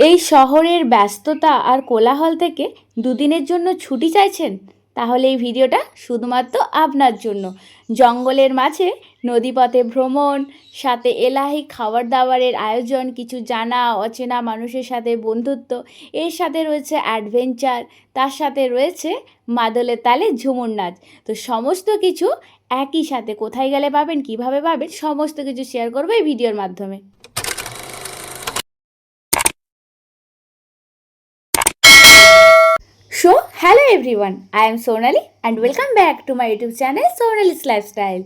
এই শহরের ব্যস্ততা আর কোলাহল থেকে দুদিনের জন্য ছুটি চাইছেন? তাহলে এই ভিডিওটা শুধুমাত্র আপনার জন্য। জঙ্গলের মাঝে নদীপথে ভ্রমণ, সাথে এলাহি খাবার দাবারের আয়োজন, কিছু জানা অচেনা মানুষের সাথে বন্ধুত্ব, এর সাথে রয়েছে অ্যাডভেঞ্চার, তার সাথে রয়েছে মাদলে তালে ঝুমুর নাচ। তো সমস্ত কিছু একই সাথে কোথায় গেলে পাবেন, কিভাবে পাবেন, সমস্ত কিছু শেয়ার করবো এই ভিডিওর মাধ্যমে। So, hello everyone, I am Sonali and welcome back to my YouTube channel Sonali's Lifestyle.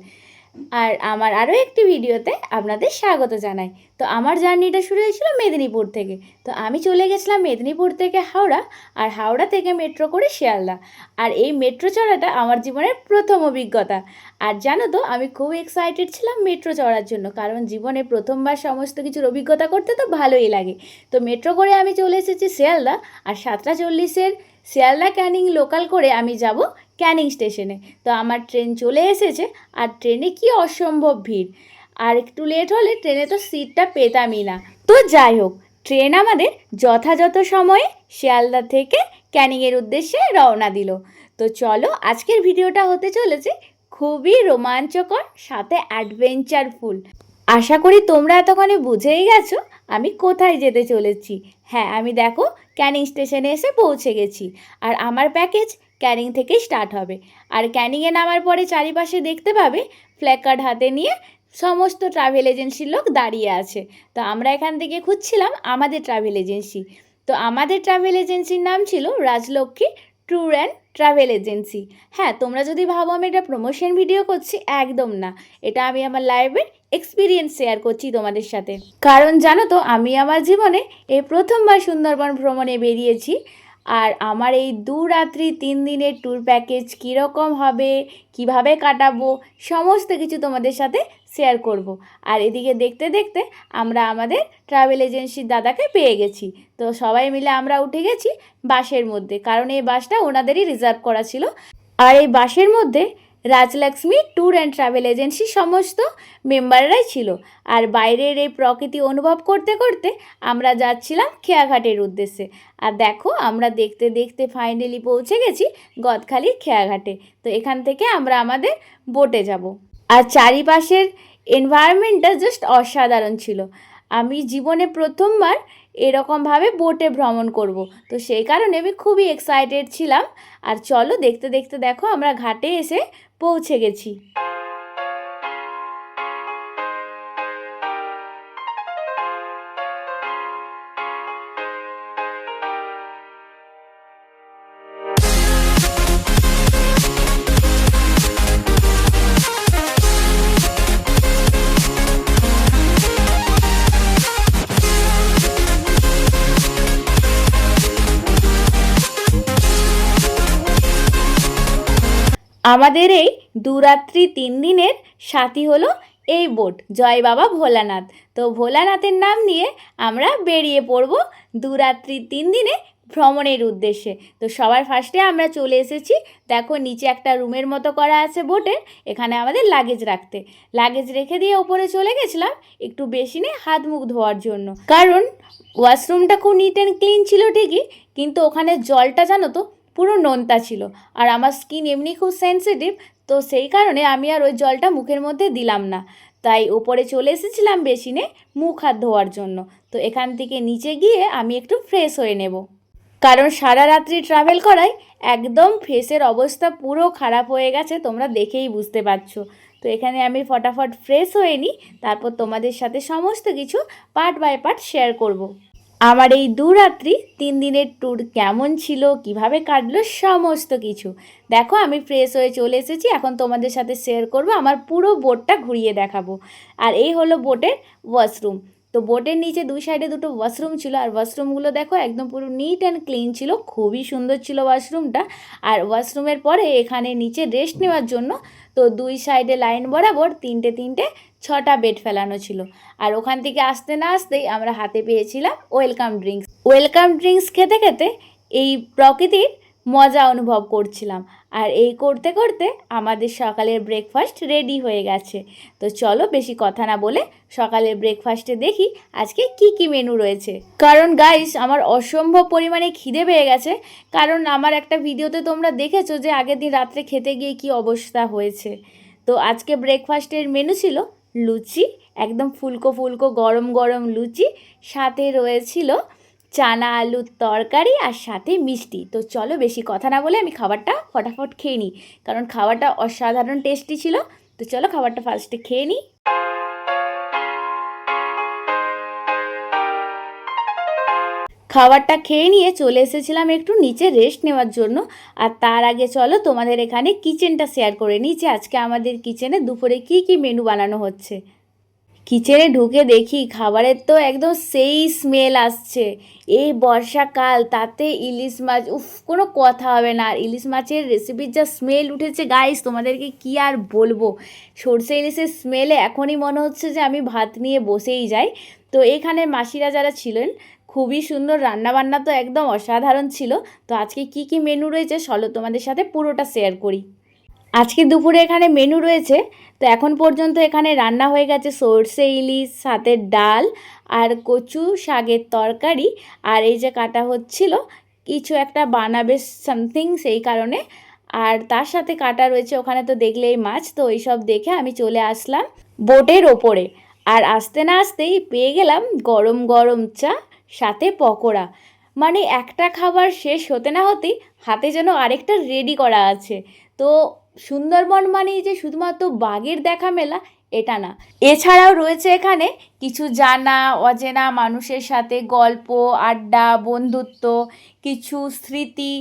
আর আমার আরও একটি ভিডিওতে আপনাদের স্বাগত জানাই। তো আমার জার্নিটা শুরু হয়েছিল মেদিনীপুর থেকে। তো আমি চলে গেছিলাম মেদিনীপুর থেকে হাওড়া, আর হাওড়া থেকে মেট্রো করে শিয়ালদা। আর এই মেট্রো চড়াটা আমার জীবনের প্রথম অভিজ্ঞতা। আর জানো তো, আমি খুব এক্সাইটেড ছিলাম মেট্রো চড়ার জন্য, কারণ জীবনে প্রথমবার সমস্ত কিছুর অভিজ্ঞতা করতে তো ভালোই লাগে। তো মেট্রো করে আমি চলে এসেছি শিয়ালদা, আর 7:40-এর শিয়ালদা ক্যানিং লোকাল করে আমি যাব ক্যানিং স্টেশনে। তো আমার ট্রেন চলে এসেছে, আর ট্রেনে কি অসম্ভব ভিড়, আর একটু লেট হলে ট্রেনে তো সিটটা পেতামই না। তো যাই হোক, ট্রেন আমাদের যথাযথ সময়ে শিয়ালদা থেকে ক্যানিংয়ের উদ্দেশ্যে রওনা দিল। তো চলো, আজকের ভিডিওটা হতে চলেছে খুবই রোমাঞ্চকর, সাথে অ্যাডভেঞ্চারফুল। আশা করি তোমরা এতক্ষণে বুঝেই গেছো আমি কোথায় যেতে চলেছি। হ্যাঁ, আমি দেখো ক্যানিং স্টেশনে এসে পৌঁছে গেছি, আর আমার প্যাকেজ ক্যানিং থেকেই স্টার্ট হবে। আর ক্যানিংয়ে নামার পরে চারিপাশে দেখতে পাবে প্ল্যাকার্ড হাতে নিয়ে সমস্ত ট্রাভেল এজেন্সির লোক দাঁড়িয়ে আছে। তো আমরা এখান থেকে খুঁজছিলাম আমাদের ট্রাভেল এজেন্সি। তো আমাদের ট্রাভেল এজেন্সির নাম ছিল Rajlakshmi tour and travel agency. হ্যাঁ, তোমরা যদি ভাবো আমি এটা প্রমোশন ভিডিও করছি, একদম না। এটা আমি আমার লাইফের এক্সপিরিয়েন্স শেয়ার করছি তোমাদের সাথে। কারণ জানো তো, আমি আমার জীবনে এই প্রথমবার সুন্দরবন ভ্রমণে বেরিয়েছি। আর আমার এই 2 রাত্রি 3 দিনের ট্যুর প্যাকেজ কীরকম হবে, কিভাবে কাটাবো, সমস্ত কিছু তোমাদের সাথে শেয়ার করব। আর এদিকে দেখতে দেখতে আমরা আমাদের ট্রাভেল এজেন্সির দাদাকে পেয়ে গেছি। তো সবাই মিলে আমরা উঠে গেছি বাসের মধ্যে, কারণ এই বাসটা ওনাদেরই রিজার্ভ করা ছিল। আর এই বাসের মধ্যে রাজলক্ষ্মী ট্যুর অ্যান্ড ট্রাভেল এজেন্সির সমস্ত মেম্বাররাই ছিল। আর বাইরের এই প্রকৃতি অনুভব করতে করতে আমরা যাচ্ছিলাম খেয়াঘাটের উদ্দেশ্যে। আর দেখো, আমরা দেখতে দেখতে ফাইনালি পৌঁছে গেছি গদখালির খেয়াঘাটে। তো এখান থেকে আমরা আমাদের বোটে যাব। আর চারিপাশের এনভায়রনমেন্টটা জাস্ট অসাধারণ ছিল। আমি জীবনে প্রথমবার এরকমভাবে বোটে ভ্রমণ করব। তো সেই কারণে আমি খুবই এক্সাইটেড ছিলাম। আর চলো, দেখতে দেখতে দেখো আমরা ঘাটে এসে পৌঁছে গেছি। আমাদের এই 2 রাত্রি 3 দিনের সাথী হলো এই বোট জয় বাবা ভোলানাথ। তো ভোলানাথের নাম নিয়ে আমরা বেরিয়ে পড়ব 2 রাত্রি 3 দিনে ভ্রমণের উদ্দেশ্যে। তো সবার ফার্স্টে আমরা চলে এসেছি, দেখো নিচে একটা রুমের মতো করা আছে বোটের, এখানে আমাদের লাগেজ রাখতে। লাগেজ রেখে দিয়ে ওপরে চলে গেছিলাম একটু বেসিনে হাত মুখ ধোয়ার জন্য, কারণ ওয়াশরুমটা খুব নিট অ্যান্ড ক্লিন ছিল ঠিকই, কিন্তু ওখানে জলটা জানো তো পুরো নোনতা ছিল। আর আমার স্কিন এমনি খুব সেন্সিটিভ, তো সেই কারণে আমি আর ওই জলটা মুখের মধ্যে দিলাম না। তাই ওপরে চলে এসেছিলাম বেসিনে মুখ হাত ধোয়ার জন্য। তো এখান থেকে নিচে গিয়ে আমি একটু ফ্রেশ হয়ে নেব, কারণ সারা রাত্রি ট্রাভেল করায় একদম ফেসের অবস্থা পুরো খারাপ হয়ে গেছে, তোমরা দেখেই বুঝতে পারছো। তো এখানে আমি ফটাফট ফ্রেশ হয়ে নিই, তারপর তোমাদের সাথে সমস্ত কিছু পার্ট বাই পার্ট শেয়ার করব। আমার এই 2 রাত্রি 3 দিনের ট্যুর কেমন ছিল, কিভাবে কাটলো, সমস্ত কিছু দেখো। আমি ফ্রেশ হয়ে চলে এসেছি, এখন তোমাদের সাথে শেয়ার করব, আমার পুরো বোটটা ঘুরিয়ে দেখাবো। আর এই হলো বোটের ওয়াশরুম। তো বোটের নিচে 2 সাইডে 2টো ওয়াশরুম ছিল, আর ওয়াশরুমগুলো দেখো একদম পুরো নিট অ্যান্ড ক্লিন ছিল, খুবই সুন্দর ছিল ওয়াশরুমটা। আর ওয়াশরুমের পরে এখানে নিচে রেস্ট নেওয়ার জন্য তো 2 সাইডে লাইন বরাবর 3টে 6টা বেড ফেলানো ছিল। আর ওখান থেকে আসতে না আসতেই আমরা হাতে পেয়েছিলাম ওয়েলকাম ড্রিঙ্কস। ওয়েলকাম ড্রিঙ্কস খেতে খেতে এই প্রকৃতির মজা অনুভব করছিলাম। আর এই করতে করতে আমাদের সকালের ব্রেকফাস্ট রেডি হয়ে গেছে। তো চলো বেশি কথা না বলে সকালের ব্রেকফাস্টে দেখি আজকে কি কি মেনু রয়েছে। কারণ গাইস আমার অসম্ভব পরিমাণে খিদে পেয়ে গেছে, কারণ আমার একটা ভিডিওতে তোমরা দেখেছো যে আগের দিন রাত্রে খেতে গিয়ে কি অবস্থা হয়েছে। তো আজকে ব্রেকফাস্টের মেনু ছিল লুচি, একদম ফুলকো ফুলকো গরম গরম লুচি, সাথে রয়েছিল চানা আলুর তরকারি আর সাথে মিষ্টি। তো চলো বেশি কথা না বলে আমি খাবারটা ফটাফট খেয়ে নিই, কারণ খাবারটা অসাধারণ টেস্টি ছিল। তো চলো খাবারটা ফার্স্টে খেয়ে নিই। খাবারটা খেয়ে নিয়ে চলে এসেছিলাম একটু নিচে রেস্ট নেওয়ার জন্য। আর তার আগে চলো তোমাদের এখানে কিচেনটা শেয়ার করে নিই যে আজকে আমাদের কিচেনে দুপুরে কি কি মেনু বানানো হচ্ছে। কিচেনে ঢুকে দেখি খাবারের তো একদম সেই স্মেল আসছে। এই বর্ষাকাল, তাতে ইলিশ মাছ, উফ কোনো কথা হবে না। আর ইলিশ মাছের রেসিপির যা স্মেল উঠেছে গাইস, তোমাদেরকে কি আর বলবো। সর্ষে ইলিশের স্মেলে এখনই মনে হচ্ছে যে আমি ভাত নিয়ে বসেই যাই। তো এখানে মাসিরা যারা ছিলেন খুবই সুন্দর, রান্নাবান্না তো একদম অসাধারণ ছিল। তো আজকে কি কি মেনু রয়েছে চলো তোমাদের সাথে পুরোটা শেয়ার করি। আজকে দুপুরে এখানে মেনু রয়েছে। তো এখন পর্যন্ত এখানে রান্না হয়ে গেছে সর্ষে ইলিশ, সাথে ডাল আর কচু শাকের তরকারি। আর এই যে কাটা হচ্ছিল কিছু একটা বানাবে সামথিং, সেই কারণে। আর তার সাথে কাটা রয়েছে ওখানে, তো দেখলেই মাছ। তো এইসব দেখে আমি চলে আসলাম বোটের ওপরে। আর আসতে না আসতেই পেয়ে গেলাম গরম গরম চা, সাথে পকোড়া। মানে একটা খাবার শেষ হতে না হতেই হাতে যেন আরেকটা রেডি করা আছে। তো সুন্দরবন মানেই যে শুধুমাত্র বাঘের দেখা মেলা এটা না, এছাড়াও রয়েছে এখানে কিছু জানা অচেনা মানুষের সাথে গল্প, আড্ডা, বন্ধুত্ব, কিছু স্মৃতি।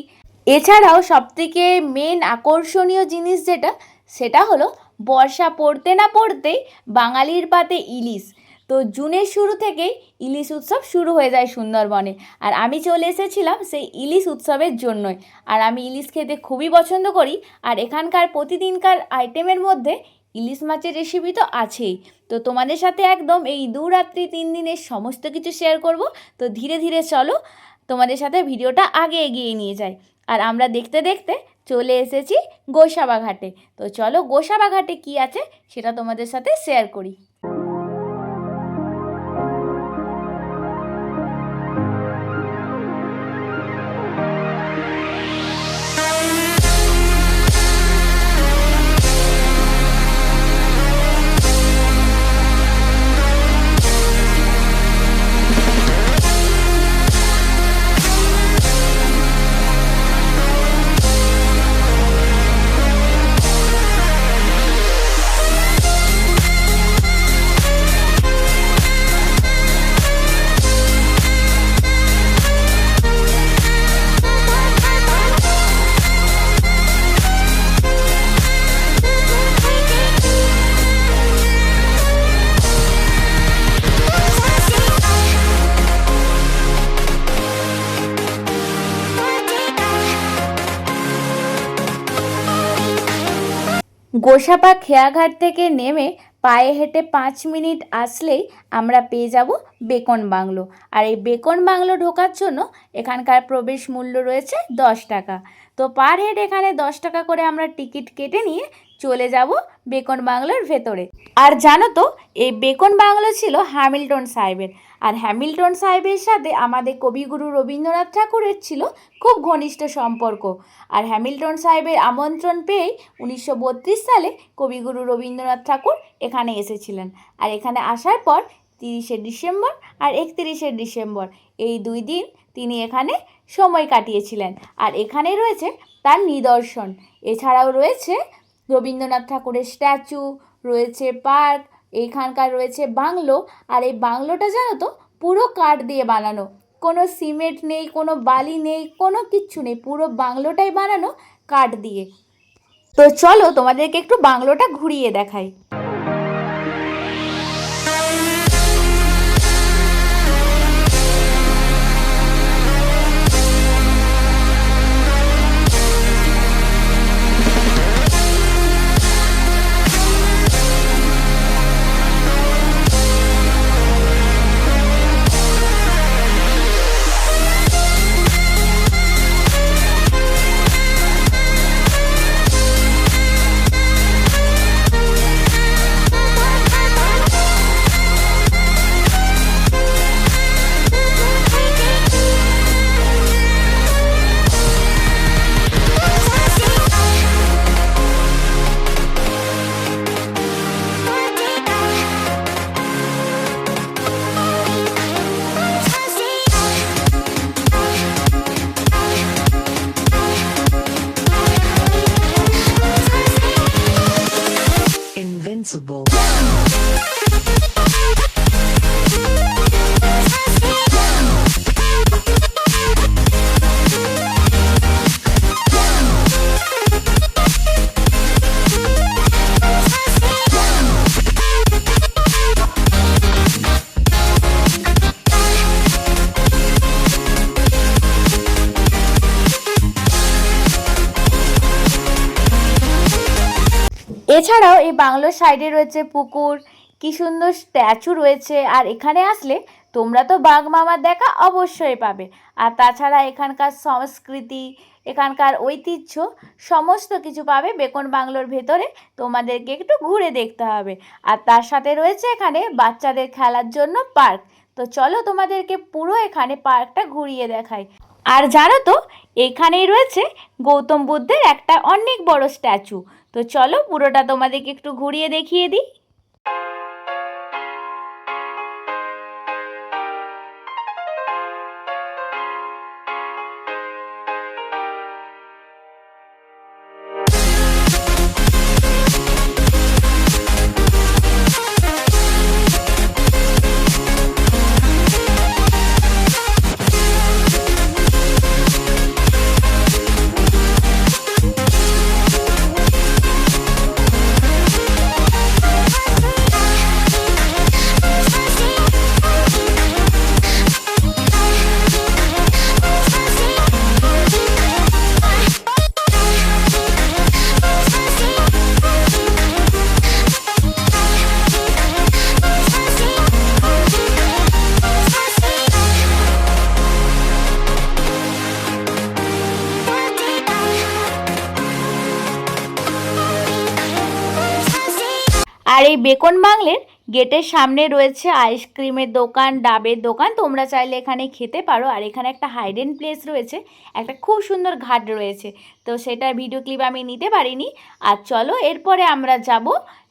এছাড়াও সবথেকে মেন আকর্ষণীয় জিনিস যেটা, সেটা হলো বর্ষা পড়তে না পড়তেই বাঙালির পাতে ইলিশ। তো জুনের শুরু থেকেই ইলিশ উৎসব শুরু হয়ে যায় সুন্দরবনে। আর আমি চলে এসেছিলাম সেই ইলিশ উৎসবের জন্যই। আর আমি ইলিশ খেতে খুবই পছন্দ করি। আর এখানকার প্রতিদিনকার আইটেমের মধ্যে ইলিশ মাছের রেসিপি তো আছেই। তো তোমাদের সাথে একদম এই 2 রাত্রি 3 দিনের সমস্ত কিছু শেয়ার করব। তো ধীরে ধীরে চলো তোমাদের সাথে ভিডিওটা আগে এগিয়ে নিয়ে যাই। আর আমরা দেখতে দেখতে চলে এসেছি গোসাবা ঘাটে। তো চলো গোসাবা ঘাটে কী আছে সেটা তোমাদের সাথে শেয়ার করি। গোসাবা খেয়াঘাট থেকে নেমে পায়ে হেঁটে 5 মিনিট আসলেই আমরা পেয়ে যাব বেকন বাংলো। আর এই বেকন বাংলো ঢোকার জন্য এখানকার প্রবেশ মূল্য রয়েছে 10 টাকা। তো পার হেড এখানে 10 টাকা করে আমরা টিকিট কেটে নিয়ে চলে যাব বেকন বাংলোর ভেতরে। আর জানো তো এই বেকন বাংলো ছিল হ্যামিল্টন সাহেবের। আর হ্যামিল্টন সাহেবের সাথে আমাদের কবিগুরু রবীন্দ্রনাথ ঠাকুরের ছিল খুব ঘনিষ্ঠ সম্পর্ক। আর হ্যামিল্টন সাহেবের আমন্ত্রণ পেয়েই 1932 সালে কবিগুরু রবীন্দ্রনাথ ঠাকুর এখানে এসেছিলেন। আর এখানে আসার পর 30শে ডিসেম্বর আর 31শে ডিসেম্বর এই 2 দিন তিনি এখানে সময় কাটিয়েছিলেন। আর এখানে রয়েছে তার নিদর্শন। এছাড়াও রয়েছে রবীন্দ্রনাথ ঠাকুরের স্ট্যাচু, রয়েছে পার্ক, এইখানকার রয়েছে বাংলো। আর এই বাংলোটা জানো তো পুরো কাঠ দিয়ে বানানো, কোনো সিমেন্ট নেই, কোনো বালি নেই, কোনো কিচ্ছু নেই, পুরো বাংলোটাই বানানো কাঠ দিয়ে। তো চলো তোমাদেরকে একটু বাংলোটা ঘুরিয়ে দেখাই। এছাড়াও এই বাংলোর সাইডে রয়েছে পুকুর, কি সুন্দর স্ট্যাচু রয়েছে। আর এখানে আসলে তোমরা তো বাঘ মামার দেখা অবশ্যই পাবে। আর তাছাড়া এখানকার সংস্কৃতি, এখানকার ঐতিহ্য সমস্ত কিছু পাবে বেকন বাংলোর ভেতরে। তোমাদেরকে একটু ঘুরে দেখতে হবে। আর তার সাথে রয়েছে এখানে বাচ্চাদের খেলার জন্য পার্ক। তো চলো তোমাদেরকে পুরো এখানে পার্কটা ঘুরিয়ে দেখাই। আর জানো তো এখানেই রয়েছে গৌতম বুদ্ধের একটা অনেক বড় স্ট্যাচু। তো চলো পুরোটা তোমাদেরকে একটু ঘুরিয়ে দেখিয়ে দিই। আর এই বেকন বাংলের গেটের সামনে রয়েছে আইসক্রিমের দোকান, ডাবের দোকান। তোমরা চাইলে এখানে খেতে পারো। আর এখানে একটা হাইডেন প্লেস রয়েছে, একটা খুব সুন্দর ঘাট রয়েছে। তো সেটার ভিডিও ক্লিপ আমি নিতে পারিনি। আর চলো এরপরে আমরা যাব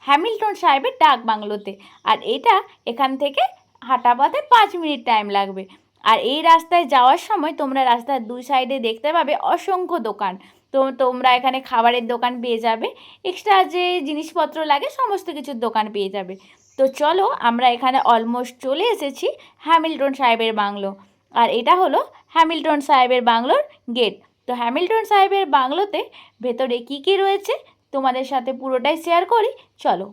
হ্যামিল্টন সাহেবের ডাক বাংলোতে। আর এটা এখান থেকে হাঁটা পথে 5 মিনিট টাইম লাগবে। আর এই রাস্তায় যাওয়ার সময় তোমরা রাস্তার দুই সাইডে দেখতে পাবে অসংখ্য দোকান। তো তোমরা এখানে খাবারের দোকান পেয়ে যাবে, এক্সট্রা যে জিনিসপত্র লাগে সমস্ত কিছুর দোকান পেয়ে যাবে। তো চলো আমরা এখানে অলমোস্ট চলে এসেছি হ্যামিল্টন সাহেবের বাংলো। আর এটা হলো হ্যামিল্টন সাহেবের বাংলোর গেট। তো হ্যামিল্টন সাহেবের বাংলোতে ভেতরে কি কি রয়েছে তোমাদের সাথে পুরোটাই শেয়ার করি, চলো।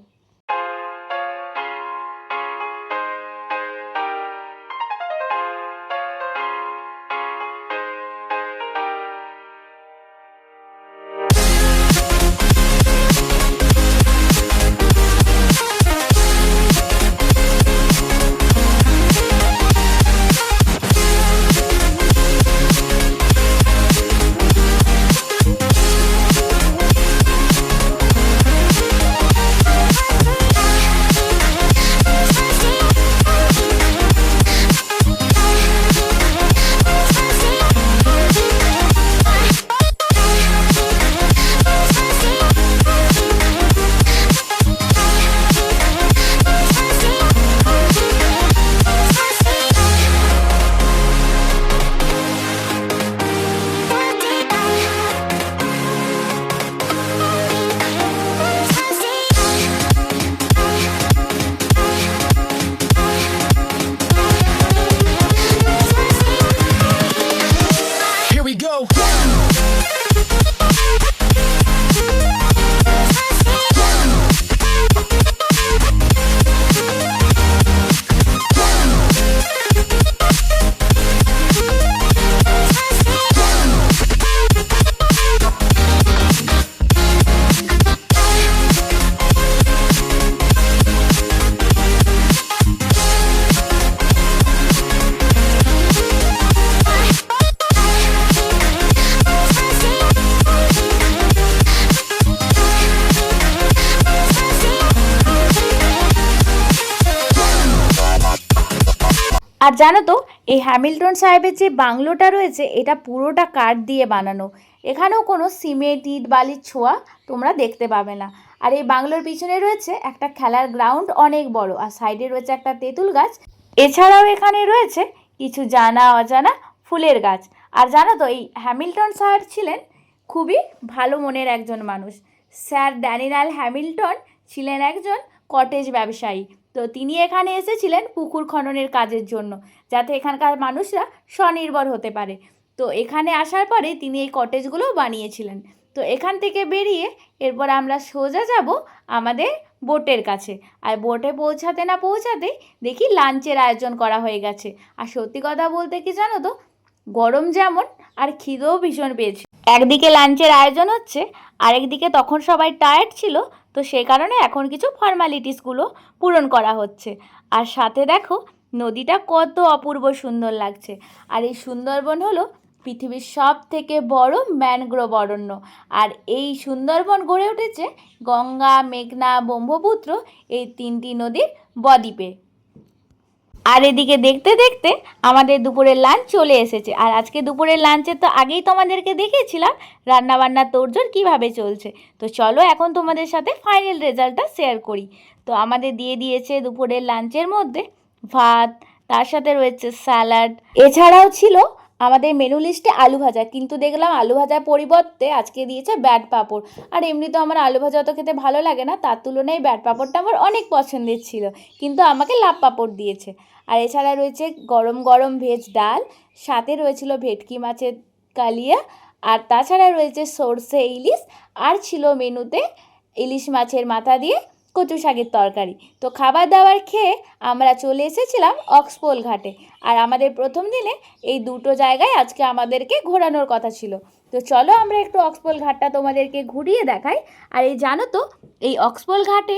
আর জানো তো এই হ্যামিল্টন সাহেবের যে বাংলোটা রয়েছে এটা পুরোটা কাঠ দিয়ে বানানো। এখানেও কোনো সিমেন্ট, ইট, বালির ছোঁয়া তোমরা দেখতে পাবে না। আর এই বাংলোর পিছনে রয়েছে একটা খেলার গ্রাউন্ড অনেক বড়। আর সাইডে রয়েছে একটা তেঁতুল গাছ। এছাড়াও এখানে রয়েছে কিছু জানা অজানা ফুলের গাছ। আর জানো তো এই হ্যামিল্টন সাহেব ছিলেন খুবই ভালো মনের একজন মানুষ। স্যার ড্যানিয়েল হ্যামিল্টন ছিলেন একজন কটেজ ব্যবসায়ী। তো তিনি এখানে এসেছিলেন পুকুর খননের কাজের জন্য, যাতে এখানকার মানুষরা স্বনির্ভর হতে পারে। তো এখানে আসার পরে তিনি এই কটেজগুলো বানিয়েছিলেন। তো এখান থেকে বেরিয়ে এরপর আমরা সোজা যাব আমাদের বোটের কাছে। আর বোটে পৌঁছাতে না পৌঁছাতেই দেখি লাঞ্চের আয়োজন করা হয়ে গেছে। আর সত্যি কথা বলতে কি জানো তো, গরম যেমন আর খিদেও ভীষণ পেয়েছে। একদিকে লাঞ্চের আয়োজন হচ্ছে, আরেকদিকে তখন সবাই টায়ার্ড ছিল, তো সেই কারণে এখন কিছু ফর্মালিটিসগুলো পূরণ করা হচ্ছে। আর সাথে দেখো নদীটা কত অপূর্ব সুন্দর লাগছে। আর এই সুন্দরবন হলো পৃথিবীর সব থেকে বড় ম্যানগ্রোভ অরণ্য। আর এই সুন্দরবন গড়ে উঠেছে গঙ্গা, মেঘনা, ব্রহ্মপুত্র এই 3টি নদীর বদ্বীপে। আর এদিকে দেখতে দেখতে আমাদের দুপুরের লাঞ্চ চলে এসেছে। আর আজকে দুপুরের লাঞ্চে তো আগেই তোমাদেরকে দেখিয়েছিলাম রান্নাবান্নার তোড়জোড় কীভাবে চলছে। তো চলো এখন তোমাদের সাথে ফাইনাল রেজাল্টটা শেয়ার করি। তো আমাদের দিয়ে দিয়েছে দুপুরের লাঞ্চের মধ্যে ভাত, তার সাথে রয়েছে স্যালাড, এছাড়াও ছিল আমাদের মেনু লিস্টে আলু ভাজা, কিন্তু দেখলাম আলু ভাজার পরিবর্তে আজকে দিয়েছে ব্যাট পাঁপড়। আর এমনি তো আমার আলু ভাজা অত খেতে ভালো লাগে না, তার তুলনায় ব্যাট পাঁপড়টা আমার অনেক পছন্দের ছিল, কিন্তু আমাকে লাভ পাঁপড় দিয়েছে। আর এছাড়া রয়েছে গরম গরম ভেজ ডাল, সাথে রয়েছিল ভেটকি মাছের কালিয়া, আর তাছাড়া রয়েছে সর্ষে ইলিশ, আর ছিল মেনুতে ইলিশ মাছের মাথা দিয়ে কচু শাকের তরকারি। তো খাবার দাবার খেয়ে আমরা চলে এসেছিলাম অক্সপোল ঘাটে। আর আমাদের প্রথম দিনে এই দুটো জায়গায় আজকে আমাদেরকে ঘোরানোর কথা ছিল। তো চলো আমরা একটু অক্সপোল ঘাটটা তোমাদেরকে ঘুরিয়ে দেখাই। আর এই জানো তো এই অক্সপোল ঘাটে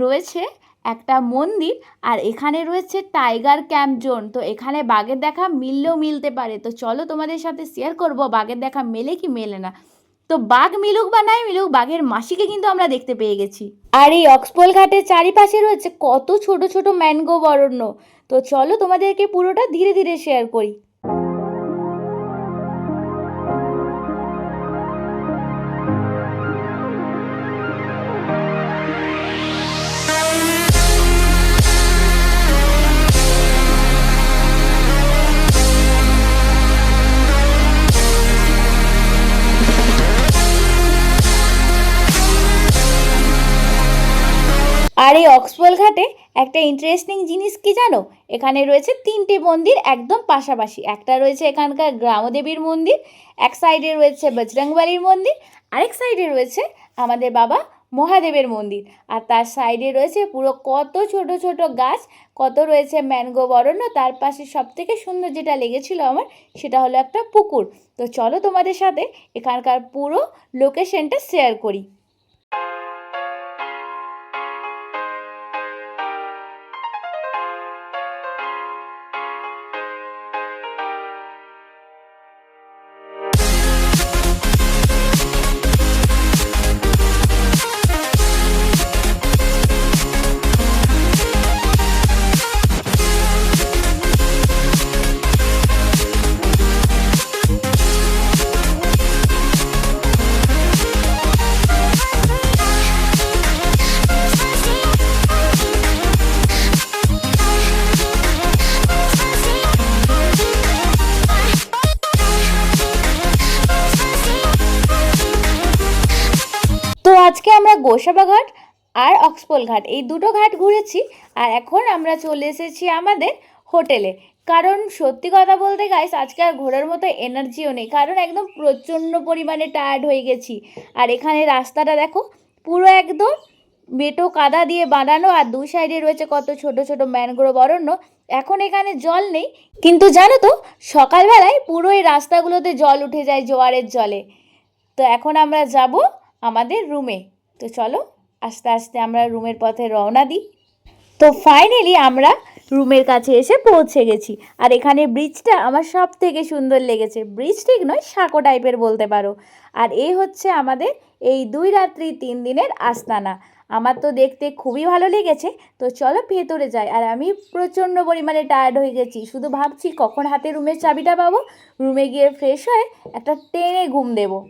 রয়েছে একটা মন্দির, আর এখানে রয়েছে টাইগার ক্যাম্প জোন। তো এখানে বাঘের দেখা মিললেও মিলতে পারে। তো চলো তোমাদের সাথে শেয়ার করব বাঘের দেখা মেলে কি মেলে না। তো বাঘ মিলুক বা নাই মিলুক, বাঘের মাসিকে কিন্তু আমরা দেখতে পেয়ে গেছি। আর এই অক্সপোল ঘাটের চারিপাশে রয়েছে কত ছোট ছোট ম্যানগ্রোভ অরণ্য। তো চলো তোমাদেরকে পুরোটা ধীরে ধীরে শেয়ার করি। আর এই অক্সপোল ঘাটে একটা ইন্টারেস্টিং জিনিস কি জানো, এখানে রয়েছে 3টে মন্দির একদম পাশাপাশি। একটা রয়েছে এখানকার গ্রামদেবীর মন্দির, এক সাইডে রয়েছে বজরংবলীর মন্দির, আরেক সাইডে রয়েছে আমাদের বাবা মহাদেবের মন্দির। আর তার সাইডে রয়েছে পুরো কত ছোট ছোট গাছ, কত রয়েছে ম্যানগ্রোভ অরণ্য। তার পাশে সবথেকে সুন্দর যেটা লেগেছিল আমার, সেটা হলো একটা পুকুর। তো চলো তোমাদের সাথে এখানকার পুরো লোকেশনটা শেয়ার করি। তো আজকে আমরা গোসাবা ঘাট আর অক্সপোল ঘাট এই দুটো ঘাট ঘুরেছি। আর এখন আমরা চলে এসেছি আমাদের হোটেলে। কারণ সত্যি কথা বলতে গাইস, আজকে আর ঘোরার মতো এনার্জিও নেই, কারণ একদম প্রচণ্ড পরিমাণে টায়ার্ড হয়ে গেছি। আর এখানে রাস্তাটা দেখো পুরো একদম মেটো কাদা দিয়ে বাঁধানো, আর দু সাইডে রয়েছে কত ছোট ছোট ম্যানগ্রোভ অরণ্য। এখন এখানে জল নেই, কিন্তু জানো তো সকালবেলায় পুরো এই রাস্তাগুলোতে জল উঠে যায় জোয়ারের জলে। তো এখন আমরা যাব আমাদের রুমে। তো চলো আস্তে আস্তে আমরা রুমের পথে রওনা দিই। তো ফাইনালি আমরা রুমের কাছে এসে পৌঁছে গেছি। আর এখানে ব্রিজটা আমার সব থেকে সুন্দর লেগেছে। ব্রিজ ঠিক নয়, সাঁকো টাইপের বলতে পারো। আর এই হচ্ছে আমাদের এই 2 রাত্রি 3 দিনের আস্তানা। আমার তো দেখতে খুবই ভালো লেগেছে। তো চলো ভেতরে যাই। আর আমি প্রচণ্ড পরিমাণে টায়ার্ড হয়ে গেছি, শুধু ভাবছি কখন হাতে রুমের চাবিটা পাবো, রুমে গিয়ে ফ্রেশ হয়ে একটা টেনে ঘুম দেবো।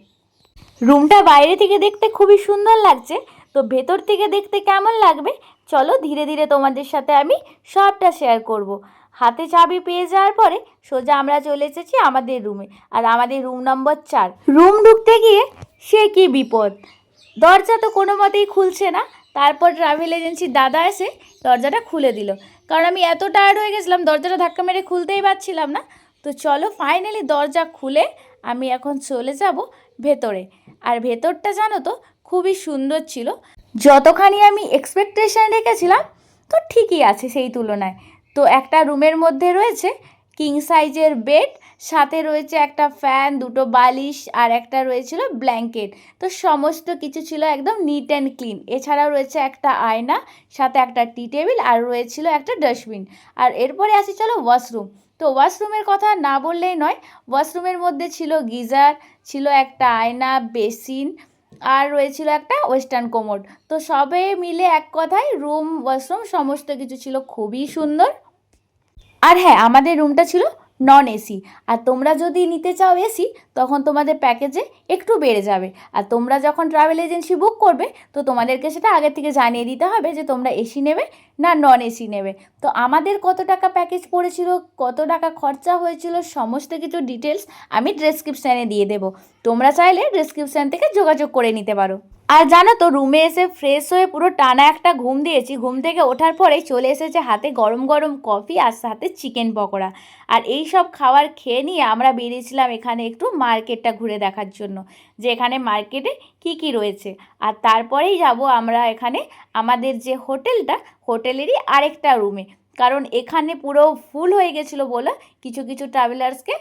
রুমটা বাইরে থেকে দেখতে খুবই সুন্দর লাগছে, তো ভেতর থেকে দেখতে কেমন লাগবে চলো ধীরে ধীরে তোমাদের সাথে আমি সবটা শেয়ার করব। হাতে চাবি পেয়ে যাওয়ার পরে সোজা আমরা চলে এসেছি আমাদের রুমে। আর আমাদের রুম নম্বর 4। রুম ঢুকতে গিয়ে সে কি বিপদ, দরজা তো কোনো মতেই খুলছে না। তারপর ট্রাভেল এজেন্সির দাদা এসে দরজাটা খুলে দিল, কারণ আমি এত টায়ার্ড হয়ে গেছিলাম দরজাটা ধাক্কা মেরে খুলতেই পারছিলাম না। তো চলো ফাইনালি দরজা খুলে আমি এখন চলে যাব ভেতরে। আর ভেতরটা জানো তো খুবই সুন্দর ছিল, যতখানি আমি এক্সপেকটেশন রেখেছিলাম তো ঠিকই আছে সেই তুলনায়। তো একটা রুমের মধ্যে রয়েছে কিং সাইজের বেড, সাথে রয়েছে একটা ফ্যান, দুটো বালিশ আর একটা রয়েছিল ব্ল্যাঙ্কেট। তো সমস্ত কিছু ছিল একদম নিট অ্যান্ড ক্লিন। এছাড়াও রয়েছে একটা আয়না, সাথে একটা টি টেবিল আর রয়েছিল একটা ডাস্টবিন। আর এরপরে আসি চলো ওয়াশরুম। তো ওয়াশরুমের কথা না বললেই নয়, ওয়াশরুমের মধ্যে ছিল গিজার, ছিল একটা আয়না, বেসিন আর রয়েছিল একটা ওয়েস্টার্ন কোমোড। তো সবে মিলে এক কথায় রুম ওয়াশরুম সমস্ত কিছু ছিল খুবই সুন্দর। আর হ্যাঁ, আমাদের রুমটা ছিল নন এসি। আর তোমরা যদি নিতে চাও এসি, তখন তোমাদের প্যাকেজে একটু বেড়ে যাবে। আর তোমরা যখন ট্রাভেল এজেন্সি বুক করবে, তো তোমাদেরকে সেটা আগে থেকে জানিয়ে দিতে হবে যে তোমরা এসি নেবে না নন এসি নেবে। তো আমাদের কত টাকা প্যাকেজ পড়েছিল, কত টাকা খরচা হয়েছিল, সমস্ত কিছু ডিটেলস আমি ডেসক্রিপশানে দিয়ে দেবো। তোমরা চাইলে ডেসক্রিপশান থেকে যোগাযোগ করে নিতে পারো। আর জানো তো, রুমে এসে ফ্রেশ হয়ে পুরো টানা একটা ঘুম দিয়েছি। ঘুম থেকে ওঠার পরেই চলে এসেছে হাতে গরম গরম কফি আর সাথে চিকেন পকোড়া। আর এই সব খাবার খেয়ে নিয়ে আমরা বেরিয়েছিলাম এখানে একটু মার্কেটটা ঘুরে দেখার জন্য, যে এখানে মার্কেটে কি কি রয়েছে। আর তারপরেই যাব আমরা এখানে আমাদের যে হোটেলটা, হোটেলেরই আরেকটা রুমে, কারণ এখানে পুরো ফুল হয়ে গেছিলো বলে কিছু কিছু ট্রাভেলার্সকে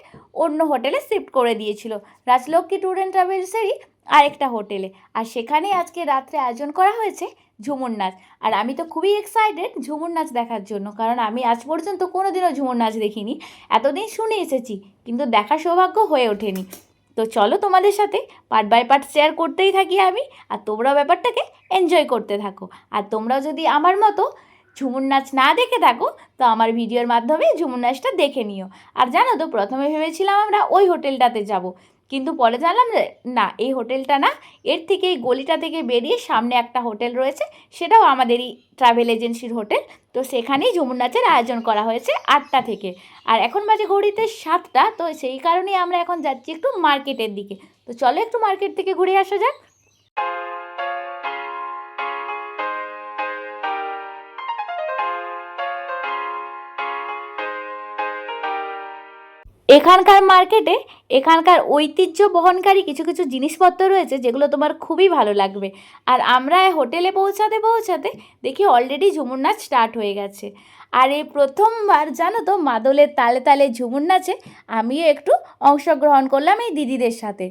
অন্য হোটেলে শিফট করে দিয়েছিল, রাজলক্ষ্মী ট্যুর অ্যান্ড ট্রাভেলসেরই আরেকটা হোটেলে। আর সেখানে আজকে রাত্রে আয়োজন করা হয়েছে ঝুমুর নাচ। আর আমি তো খুবই এক্সাইটেড ঝুমুর নাচ দেখার জন্য, কারণ আমি আজ পর্যন্ত কোনোদিনও ঝুমুর নাচ দেখিনি। এতদিন শুনে এসেছি কিন্তু দেখার সৌভাগ্য হয়ে ওঠেনি। তো চলো তোমাদের সাথে পার্ট বাই পার্ট শেয়ার করতেই থাকি আমি, আর তোমরাও ব্যাপারটাকে এনজয় করতে থাকো। আর তোমরাও যদি আমার মতো ঝুমুর নাচ না দেখে থাকো, তো আমার ভিডিওর মাধ্যমে ঝুমুর নাচটা দেখে নিও। আর জানো তো, প্রথমে ভেবেছিলাম আমরা ওই হোটেলটাতে যাব, কিন্তু পরে জানলাম যে না, এই হোটেলটা না, এর থেকে এই গলিটা থেকে বেরিয়ে সামনে একটা হোটেল রয়েছে, সেটাও আমাদেরই ট্রাভেল এজেন্সির হোটেল। তো সেখানেই ঝুমুর নাচের আয়োজন করা হয়েছে 8টা থেকে। আর এখন বাজে ঘড়িতে 7টা। তো সেই কারণেই আমরা এখন যাচ্ছি একটু মার্কেটের দিকে। তো চলো একটু মার্কেট থেকে ঘুরে আসা যাক। এখানকার মার্কেটে এখানকার ঐতিহ্য বহনকারী কিছু কিছু জিনিসপত্র রয়েছে, যেগুলো তোমার খুবই ভালো লাগবে। আর আমরা হোটেলে পৌঁছাতে পৌঁছাতে দেখি অলরেডি ঝুমুর নাচ স্টার্ট হয়ে গেছে। আর এই প্রথমবার জানো তো, মাদলের তালে তালে ঝুমুর নাচে আমিও একটু অংশগ্রহণ করলাম এই দিদিদের সাথে।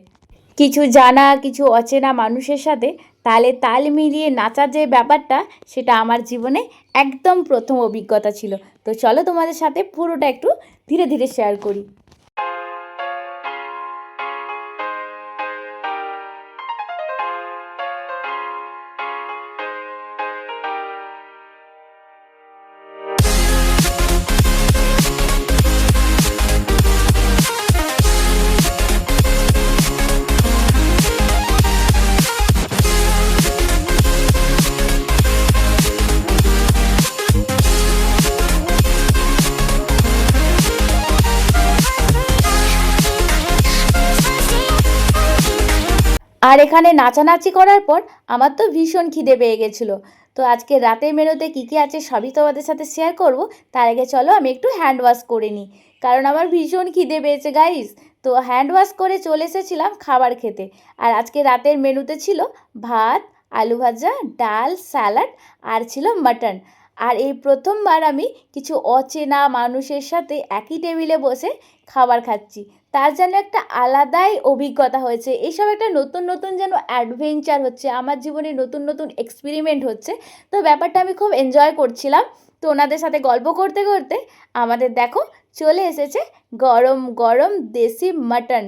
কিছু জানা কিছু অচেনা মানুষের সাথে তালে তাল মিলিয়ে নাচার যে ব্যাপারটা, সেটা আমার জীবনে একদম প্রথম অভিজ্ঞতা ছিল। তো চলো তোমাদের সাথে পুরোটা একটু ধীরে ধীরে শেয়ার করি। আর এখানে নাচানাচি করার পর আমার তো ভীষণ খিদে পেয়ে গেছিলো। তো আজকে রাতের মেনুতে কী কী আছে সবই তোমাদের সাথে শেয়ার করব। তার আগে চলো আমি একটু হ্যান্ড ওয়াশ করে নিই, কারণ আমার ভীষণ খিদে পেয়েছে গাইস। তো হ্যান্ড ওয়াশ করে চলে এসেছিলাম খাবার খেতে। আর আজকে রাতের মেনুতে ছিল ভাত, আলু ভাজা, ডাল, স্যালাড আর ছিল মাটন। আর এই প্রথমবার আমি কিছু অচেনা মানুষের সাথে একই টেবিলে বসে খাবার খাচ্ছি, তার যেন একটা আলাদাই অভিজ্ঞতা হয়েছে। এইসব একটা নতুন নতুন যেন অ্যাডভেঞ্চার হচ্ছে আমার জীবনে, নতুন নতুন এক্সপেরিমেন্ট হচ্ছে। তো ব্যাপারটা আমি খুব এনজয় করছিলাম। তো ওনাদের সাথে গল্প করতে করতে আমাদের দেখো চলে এসেছে গরম গরম দেশি মাটন।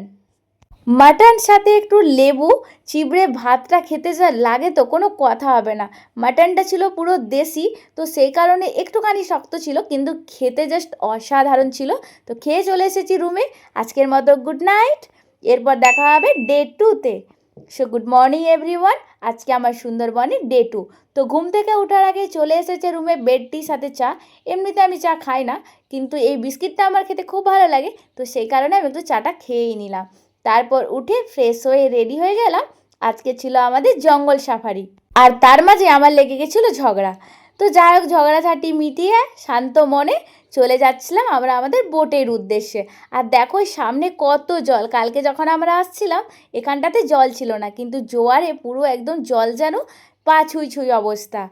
মাটন সাথে একটু লেবু চিবড়ে ভাতটা খেতে যা লাগে, তো কোনো কথা হবে না। মাটনটা ছিল পুরো দেশি, তো সেই কারণে একটুখানি শক্ত ছিল, কিন্তু খেতে জাস্ট অসাধারণ ছিল। তো খেয়ে চলে এসেছি রুমে। আজকের মতো গুড নাইট, এরপর দেখা হবে ডে 2-তে। সো গুড মর্নিং এভরিওয়ান, আজকে আমার সুন্দরবনের ডে 2। তো ঘুম থেকে ওঠার আগে চলে এসেছে রুমে বেড টি সাথে চা। এমনিতে আমি চা খাই না, কিন্তু এই বিস্কিটটা আমার খেতে খুব ভালো লাগে, তো সেই কারণে আমি একটু চাটা খেয়েই নিলাম। তারপর উঠে ফ্রেশ হয়ে রেডি হয়ে গেলাম। আজকে ছিল আমাদের জঙ্গল সাফারি। আর তার মাঝে আমার লেগে গেছিলো ঝগড়া। তো যাই হোক, ঝগড়াঝাটি মিটিয়ে শান্ত মনে চলে যাচ্ছিলাম আমরা আমাদের বোটের উদ্দেশ্যে। আর দেখো সামনে কত জল। কালকে যখন আমরা আসছিলাম এখানটাতে জল ছিল না, কিন্তু জোয়ারে পুরো একদম জল যেন পা ছুঁই ছুঁই অবস্থা।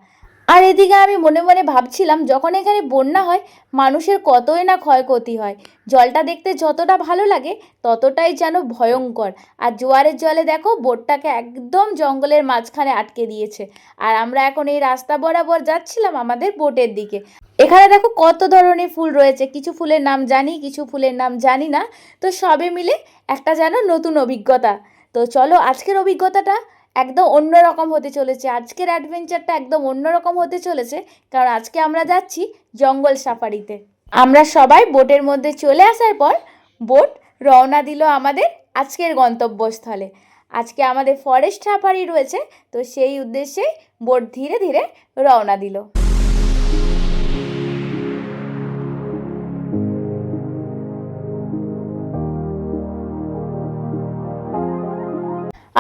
আর এদিকে আমি মনে মনে ভাবছিলাম, যখন এখানে বন্যা হয় মানুষের কতই না ক্ষয়ক্ষতি হয়। জলটা দেখতে যতটা ভালো লাগে ততটাই যেন ভয়ঙ্কর। আর জোয়ারের জলে দেখো বোটটাকে একদম জঙ্গলের মাঝখানে আটকে দিয়েছে। আর আমরা এখন এই রাস্তা বরাবর যাচ্ছিলাম আমাদের বোটের দিকে। এখানে দেখো কত ধরনের ফুল রয়েছে, কিছু ফুলের নাম জানি, কিছু ফুলের নাম জানি না। তো সবে মিলে একটা যেন নতুন অভিজ্ঞতা। তো চলো, আজকের অভিজ্ঞতাটা একদম অন্যরকম হতে চলেছে। আজকের অ্যাডভেঞ্চারটা একদম অন্যরকম হতে চলেছে, কারণ আজকে আমরা যাচ্ছি জঙ্গল সাফারিতে। আমরা সবাই বোটের মধ্যে চলে আসার পর বোট রওনা দিল আমাদের আজকের গন্তব্যস্থলে। আজকে আমাদের ফরেস্ট সাফারি রয়েছে, তো সেই উদ্দেশ্যেই বোট ধীরে ধীরে রওনা দিল।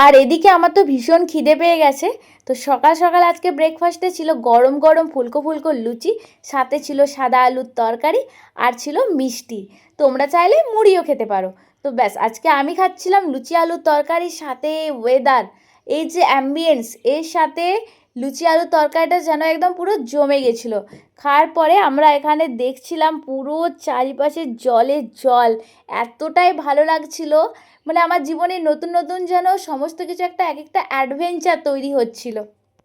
আর এদিকে আমার তো ভীষণ খিদে পেয়ে গেছে। তো সকাল সকাল আজকে ব্রেকফাস্টে ছিল গরম গরম ফুলকো ফুলকো লুচি, সাথে ছিল সাদা আলুর তরকারি, আর ছিল মিষ্টি। তোমরা চাইলে মুড়িও খেতে পারো। তো ব্যাস, আজকে আমি খাচ্ছিলাম লুচি আলুর তরকারির সাথে ওয়েদার, এই যে অ্যাম্বিয়েন্স, এর সাথে লুচি আলুর তরকারিটা যেন একদম পুরো জমে গেছিলো। খাওয়ার পরে আমরা এখানে দেখছিলাম পুরো চারিপাশে জলে জল, এতটাই ভালো লাগছিল। মানে আমার জীবনে নতুন নতুন যেন সমস্ত কিছু একটা এক একটা অ্যাডভেঞ্চার তৈরি হচ্ছিল।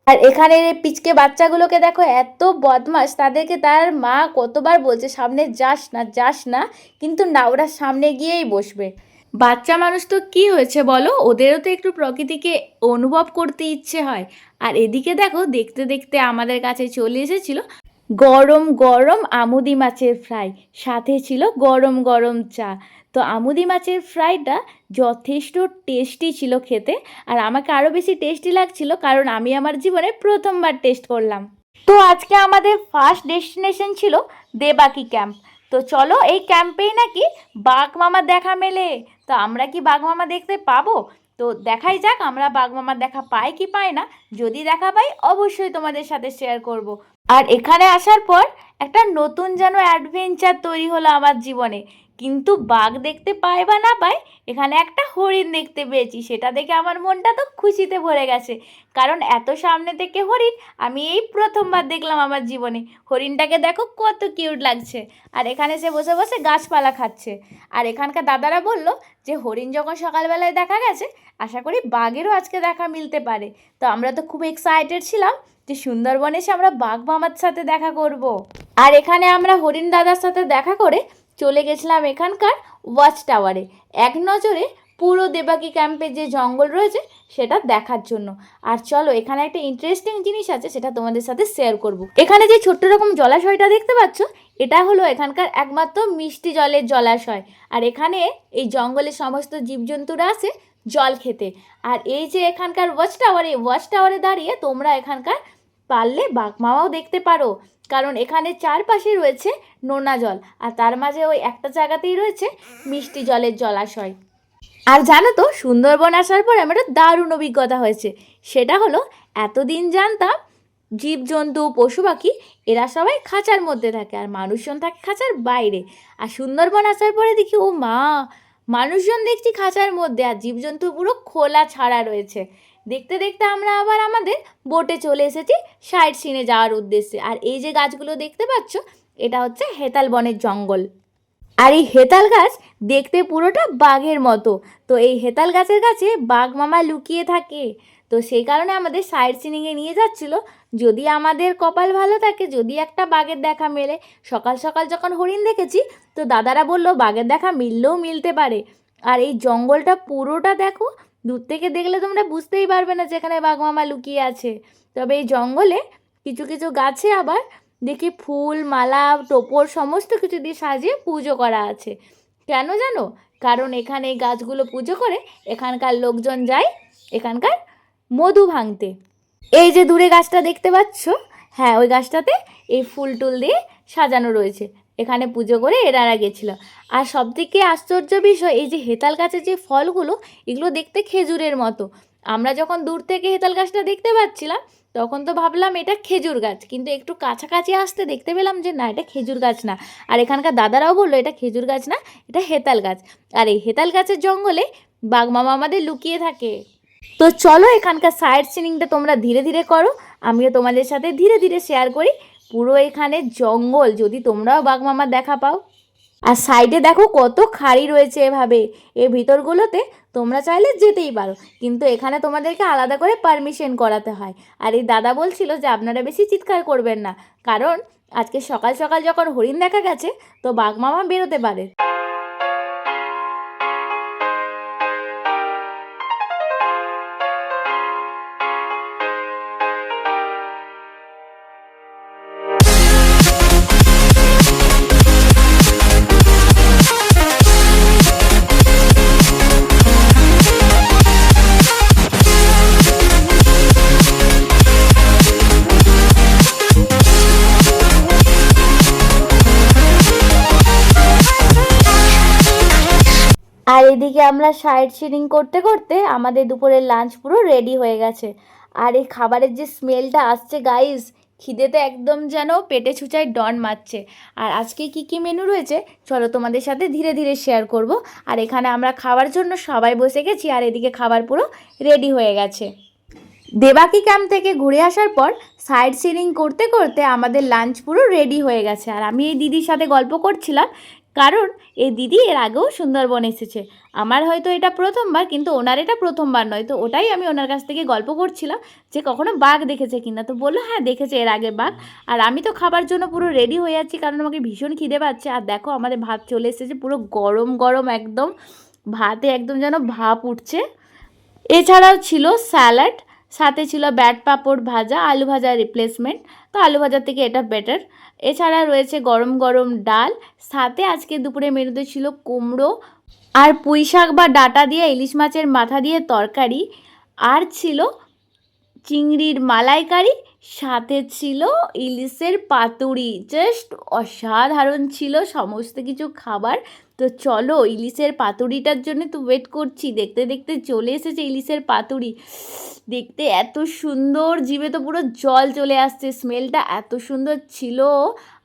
আর এখানের এই পিচকে বাচ্চাগুলোকে দেখো, এত বদমাস, তাদেরকে তার মা কতবার বলছে সামনে যাস না যাস না, কিন্তু না, ওরা সামনে গিয়েই বসবে। বাচ্চা মানুষ তো কি হয়েছে বলো, ওদেরও তো একটু প্রকৃতিকে অনুভব করতে ইচ্ছে হয়। আর এদিকে দেখো, দেখতে দেখতে আমাদের কাছে চলে এসেছিল গরম গরম আমুদি মাছের ফ্রাই, সাথে ছিল গরম গরম চা। তো আমুদি মাছের ফ্রাইটা যথেষ্ট টেস্টি ছিল খেতে। আর আমাকে আরও বেশি টেস্টি লাগছিল, কারণ আমি আমার জীবনে প্রথমবার টেস্ট করলাম। তো আজকে আমাদের ফার্স্ট ডেস্টিনেশন ছিল দেবাকি ক্যাম্প। তো চলো, এই ক্যাম্পেই নাকি বাঘ মামার দেখা মেলে। তো আমরা কি বাঘ মামা দেখতে পাবো? তো দেখাই যাক আমরা বাঘ মামার দেখা পাই কি পাই না। যদি দেখা পাই অবশ্যই তোমাদের সাথে শেয়ার করব। আর এখানে আসার পর একটা নতুন যেন অ্যাডভেঞ্চার তৈরি হলো আমার জীবনে। কিন্তু বাঘ দেখতে পাই বা না পাই, এখানে একটা হরিণ দেখতে পেয়েছি, সেটা দেখে আমার মনটা তো খুশিতে ভরে গেছে। কারণ এত সামনে থেকে হরিণ আমি এই প্রথমবার দেখলাম আমার জীবনে। হরিণটাকে দেখো কত কিউট লাগছে। আর এখানে সে বসে বসে গাছপালা খাচ্ছে। আর এখানকার দাদারা বলল যে হরিণ যখন সকালবেলায় দেখা গেছে, আশা করি বাঘেরও আজকে দেখা মিলতে পারে। তো আমরা তো খুব এক্সাইটেড ছিলাম যে সুন্দরবনে এসে আমরা বাঘ মামার সাথে দেখা করব। আর এখানে আমরা হরিণ দাদার সাথে দেখা করে চলে গেছিলাম এখানকার ওয়াচ টাওয়ারে, এক নজরে পুরো দেবাকি ক্যাম্পে যে জঙ্গল রয়েছে সেটা দেখার জন্য। আর চলো, এখানে একটা ইন্টারেস্টিং জিনিস আছে, সেটা তোমাদের সাথে শেয়ার করব। এখানে যে ছোট্ট রকম জলাশয়টা দেখতে পাচ্ছ, এটা হলো এখানকার একমাত্র মিষ্টি জলের জলাশয়। আর এখানে এই জঙ্গলের সমস্ত জীবজন্তুরা আসে জল খেতে। আর এই যে এখানকার ওয়াচ টাওয়ার, এই ওয়াচ টাওয়ারে দাঁড়িয়ে তোমরা এখানকার পারলে বাঘ মামাও দেখতে পারো। কারণ এখানে চারপাশে রয়েছে নোনা জল, আর তার মাঝে ওই একটা জায়গাতেই রয়েছে মিষ্টি জলের জলাশয়। আর জানো তো, সুন্দরবন আসার পর আমার একটা দারুণ অভিজ্ঞতা হয়েছে। সেটা হলো, এতদিন জানতাম জীবজন্তু পশু পাখি এরা সবাই খাঁচার মধ্যে থাকে আর মানুষজন থাকে খাঁচার বাইরে। আর সুন্দরবন আসার পরে দেখি, ও মা, মানুষজন দেখছি খাঁচার মধ্যে আর জীবজন্তু পুরো খোলা ছাড়া রয়েছে। দেখতে দেখতে আমরা আবার আমাদের বোটে চলে এসেছি সাইড সিনে যাওয়ার উদ্দেশ্যে। আর এই যে গাছগুলো দেখতে পাচ্ছ, এটা হচ্ছে হেতাল বনের জঙ্গল। আর এই হেতাল গাছ দেখতে পুরোটা বাঘের মতো। তো এই হেতাল গাছের কাছে বাঘ মামা লুকিয়ে থাকে। তো সেই কারণে আমাদের সাইড সিনিংয়ে নিয়ে যাচ্ছিল। যদি আমাদের কপাল ভালো থাকে, যদি একটা বাঘের দেখা মেলে। সকাল সকাল যখন হরিণ দেখেছি, তো দাদারা বললো বাঘের দেখা মিললেও মিলতে পারে। আর এই জঙ্গলটা পুরোটা দেখো, দূর থেকে দেখলে তোমরা বুঝতেই পারবে না যেখানে বাঘ মামা লুকিয়ে আছে। তবে এই জঙ্গলে কিছু কিছু গাছে আবার দেখি ফুল, মালা, টোপর সমস্ত কিছু দিয়ে সাজিয়ে পুজো করা আছে। কেন জানো? কারণ এখানে এই গাছগুলো পুজো করে এখানকার লোকজন যায় এখানকার মধু ভাঙতে। এই যে দূরে গাছটা দেখতে পাচ্ছ, হ্যাঁ, ওই গাছটাতে এই ফুল টুল দিয়ে সাজানো রয়েছে। এখানে পুজো করে এনারা গেছিল। আর সবথেকে আশ্চর্য বিষয়, এই যে হেতাল গাছের যে ফলগুলো, এগুলো দেখতে খেজুরের মতো। আমরা যখন দূর থেকে হেতাল গাছটা দেখতে পাচ্ছিলাম, তখন তো ভাবলাম এটা খেজুর গাছ, কিন্তু একটু কাছাকাছি আসতে দেখতে পেলাম যে না, এটা খেজুর গাছ না। আর এখানকার দাদারাও বললো এটা খেজুর গাছ না, এটা হেতাল গাছ। আর এই হেতাল গাছের জঙ্গলে বাঘ মামা আমাদের লুকিয়ে থাকে। তো চলো, এখানকার সাইড সিনিংটা তোমরা ধীরে ধীরে করো, আমিও তোমাদের সাথে ধীরে ধীরে শেয়ার করি। পুরো এখানে জঙ্গল, যদি তোমরাও বাঘমামার দেখা পাও। আর সাইডে দেখো কত খাড়ি রয়েছে এভাবে, এই ভিতরগুলোতে তোমরা চাইলে যেতেই পারো, কিন্তু এখানে তোমাদেরকে আলাদা করে পারমিশন করাতে হয়। আর এই দাদা বলছিল যে আপনারা বেশি চিৎকার করবেন না, কারণ আজকে সকাল সকাল যখন হরিণ দেখা গেছে তো বাঘমামা বেরোতে পারে। আর এদিকে আমরা সাইড সিনিং করতে করতে আমাদের দুপুরের লাঞ্চ পুরো রেডি হয়ে গেছে। আর এই খাবারের যে স্মেলটা আসছে গাইস, খিদেতে একদম যেন পেটে ছুঁচায় ডন মারছে। আর আজকে কি কি মেনু রয়েছে চলো তোমাদের সাথে ধীরে ধীরে শেয়ার করব। আর এখানে আমরা খাওয়ার জন্য সবাই বসে গেছি, আর এদিকে খাবার পুরো রেডি হয়ে গেছে। দেবাকি ক্যাম্প থেকে ঘুরে আসার পর সাইড সিনিং করতে করতে আমাদের লাঞ্চ পুরো রেডি হয়ে গেছে। আর আমি এই দিদির সাথে গল্প করছিলাম, কারণ এই দিদি এর আগেও সুন্দরবন এসেছে। আমার হয়তো এটা প্রথমবার, কিন্তু ওনার এটা প্রথমবার নয়। তো ওটাই আমি ওনার কাছ থেকে গল্প করছিলাম যে কখনো বাঘ দেখেছে কিনা। তো বললো হ্যাঁ দেখেছে এর আগে বাঘ। আর আমি তো খাবার জন্য পুরো রেডি হয়ে যাচ্ছি, কারণ আমাকে ভীষণ খিদে পাচ্ছে। আর দেখো আমাদের ভাত চলে এসেছে, পুরো গরম গরম একদম, ভাতে একদম যেন ভাপ উঠছে। এছাড়াও ছিল স্যালাড, সাথে ছিল ব্যাট পাঁপড় ভাজা, আলু ভাজার রিপ্লেসমেন্ট, তো আলু ভাজার থেকে এটা বেটার। এছাড়া রয়েছে গরম গরম ডাল, সাথে আজকে দুপুরে মেনুতে ছিল কুমড়ো আর পুঁই শাক বা ডাঁটা দিয়ে ইলিশ মাছের মাথা দিয়ে তরকারি, আর ছিল চিংড়ির মালাইকারি, সাথে ছিল ইলিশের পাতুরি। জাস্ট অসাধারণ ছিল সমস্ত কিছু খাবার। তো চলো ইলিশের পাতুরিটার জন্য তো ওয়েট করছি, দেখতে দেখতে চলে এসেছে ইলিশের পাতুরি। দেখতে এত সুন্দর, জিভে তো পুরো জল চলে আসছে, স্মেলটা এত সুন্দর ছিল।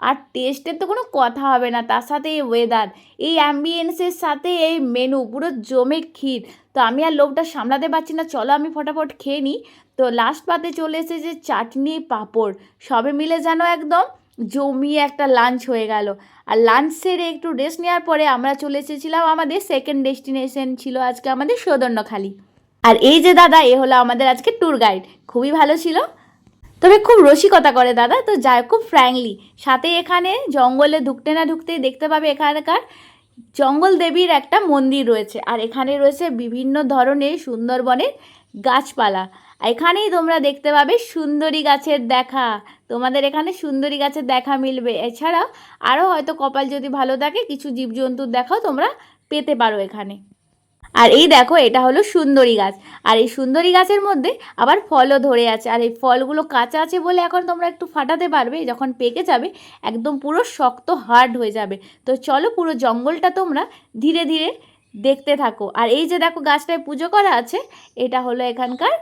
আর টেস্টের তো কোনো কথা হবে না, তার সাথে এই ওয়েদার, এই অ্যাম্বিয়েন্সের সাথে এই মেনু, পুরো জমে ক্ষীর। তো আমি আর লোভটা সামলাতে পারছি না, চলো আমি ফটাফট খেয়ে নিই। তো লাস্ট পাতে চলে এসেছে চাটনি পাঁপড়, সবে মিলে যেন একদম জমিয়ে একটা লাঞ্চ হয়ে গেল। আর লাঞ্চ সেরে একটু রেস্ট নেওয়ার পরে আমরা চলে এসেছিলাম, আমাদের সেকেন্ড ডেস্টিনেশন ছিল আজকে আমাদের সৌদন্যখালি। আর এই যে দাদা, এ হলো আমাদের আজকে ট্যুর গাইড, খুবই ভালো ছিল, তবে খুব রসিকতা করে দাদা, তো যায় খুব ফ্র্যাঙ্কলি। সাথে এখানে জঙ্গলে ঢুকতে না ঢুকতেই দেখতে পাবে এখানকার জঙ্গল দেবীর একটা মন্দির রয়েছে। আর এখানে রয়েছে বিভিন্ন ধরনের সুন্দরবনের গাছপালা। এখানেই তোমরা দেখতে পাবে সুন্দরী গাছের দেখা, তোমাদের এখানে সুন্দরী গাছের দেখা মিলবে। এছাড়াও আরও হয়তো কপাল যদি ভালো থাকে কিছু জীবজন্তুর দেখাও তোমরা পেতে পারো এখানে। আর এই দেখো এটা হলো সুন্দরী গাছ, আর এই সুন্দরী গাছের মধ্যে আবার ফলও ধরে আছে। আর এই ফলগুলো কাঁচা আছে বলে এখন তোমরা একটু ফাটাতে পারবে, যখন পেকে যাবে একদম পুরো শক্ত হার্ড হয়ে যাবে। তো চলো পুরো জঙ্গলটা তোমরা ধীরে ধীরে দেখতে থাকো। আর এই যে দেখো গাছটায় পুজো করা আছে, এটা হলো এখানকার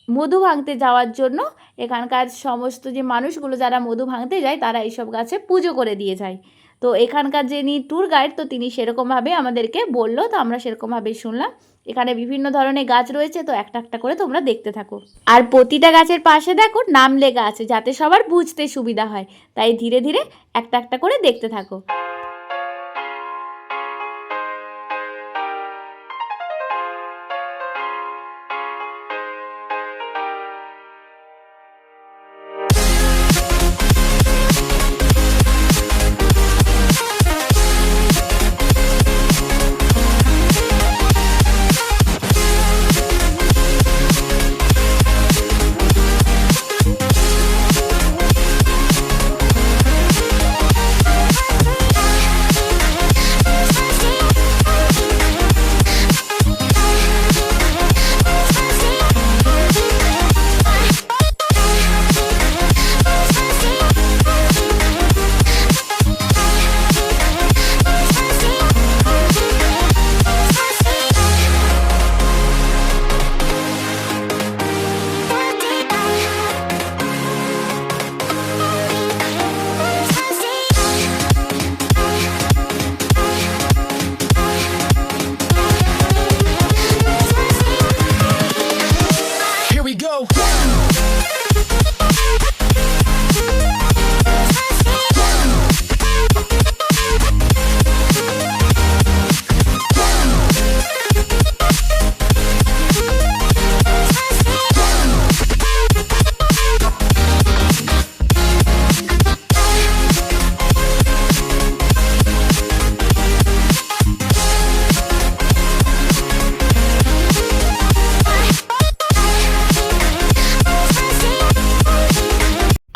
মধু ভাঙতে যাওয়ার জন্য। এখানকার সমস্ত যে মানুষগুলো যারা মধু ভাঙতে যায় তারা এইসব গাছে পুজো করে দিয়ে যায়। তো এখানকার যিনি ট্যুর গাইড, তো তিনি সেরকমভাবে আমাদেরকে বললো, তো আমরা সেরকমভাবেই শুনলাম। এখানে বিভিন্ন ধরনের গাছ রয়েছে, তো একটা একটা করে তোমরা দেখতে থাকো। আর প্রতিটা গাছের পাশে দেখো নাম লেখা আছে, যাতে সবার বুঝতে সুবিধা হয়, তাই ধীরে ধীরে একটা একটা করে দেখতে থাকো।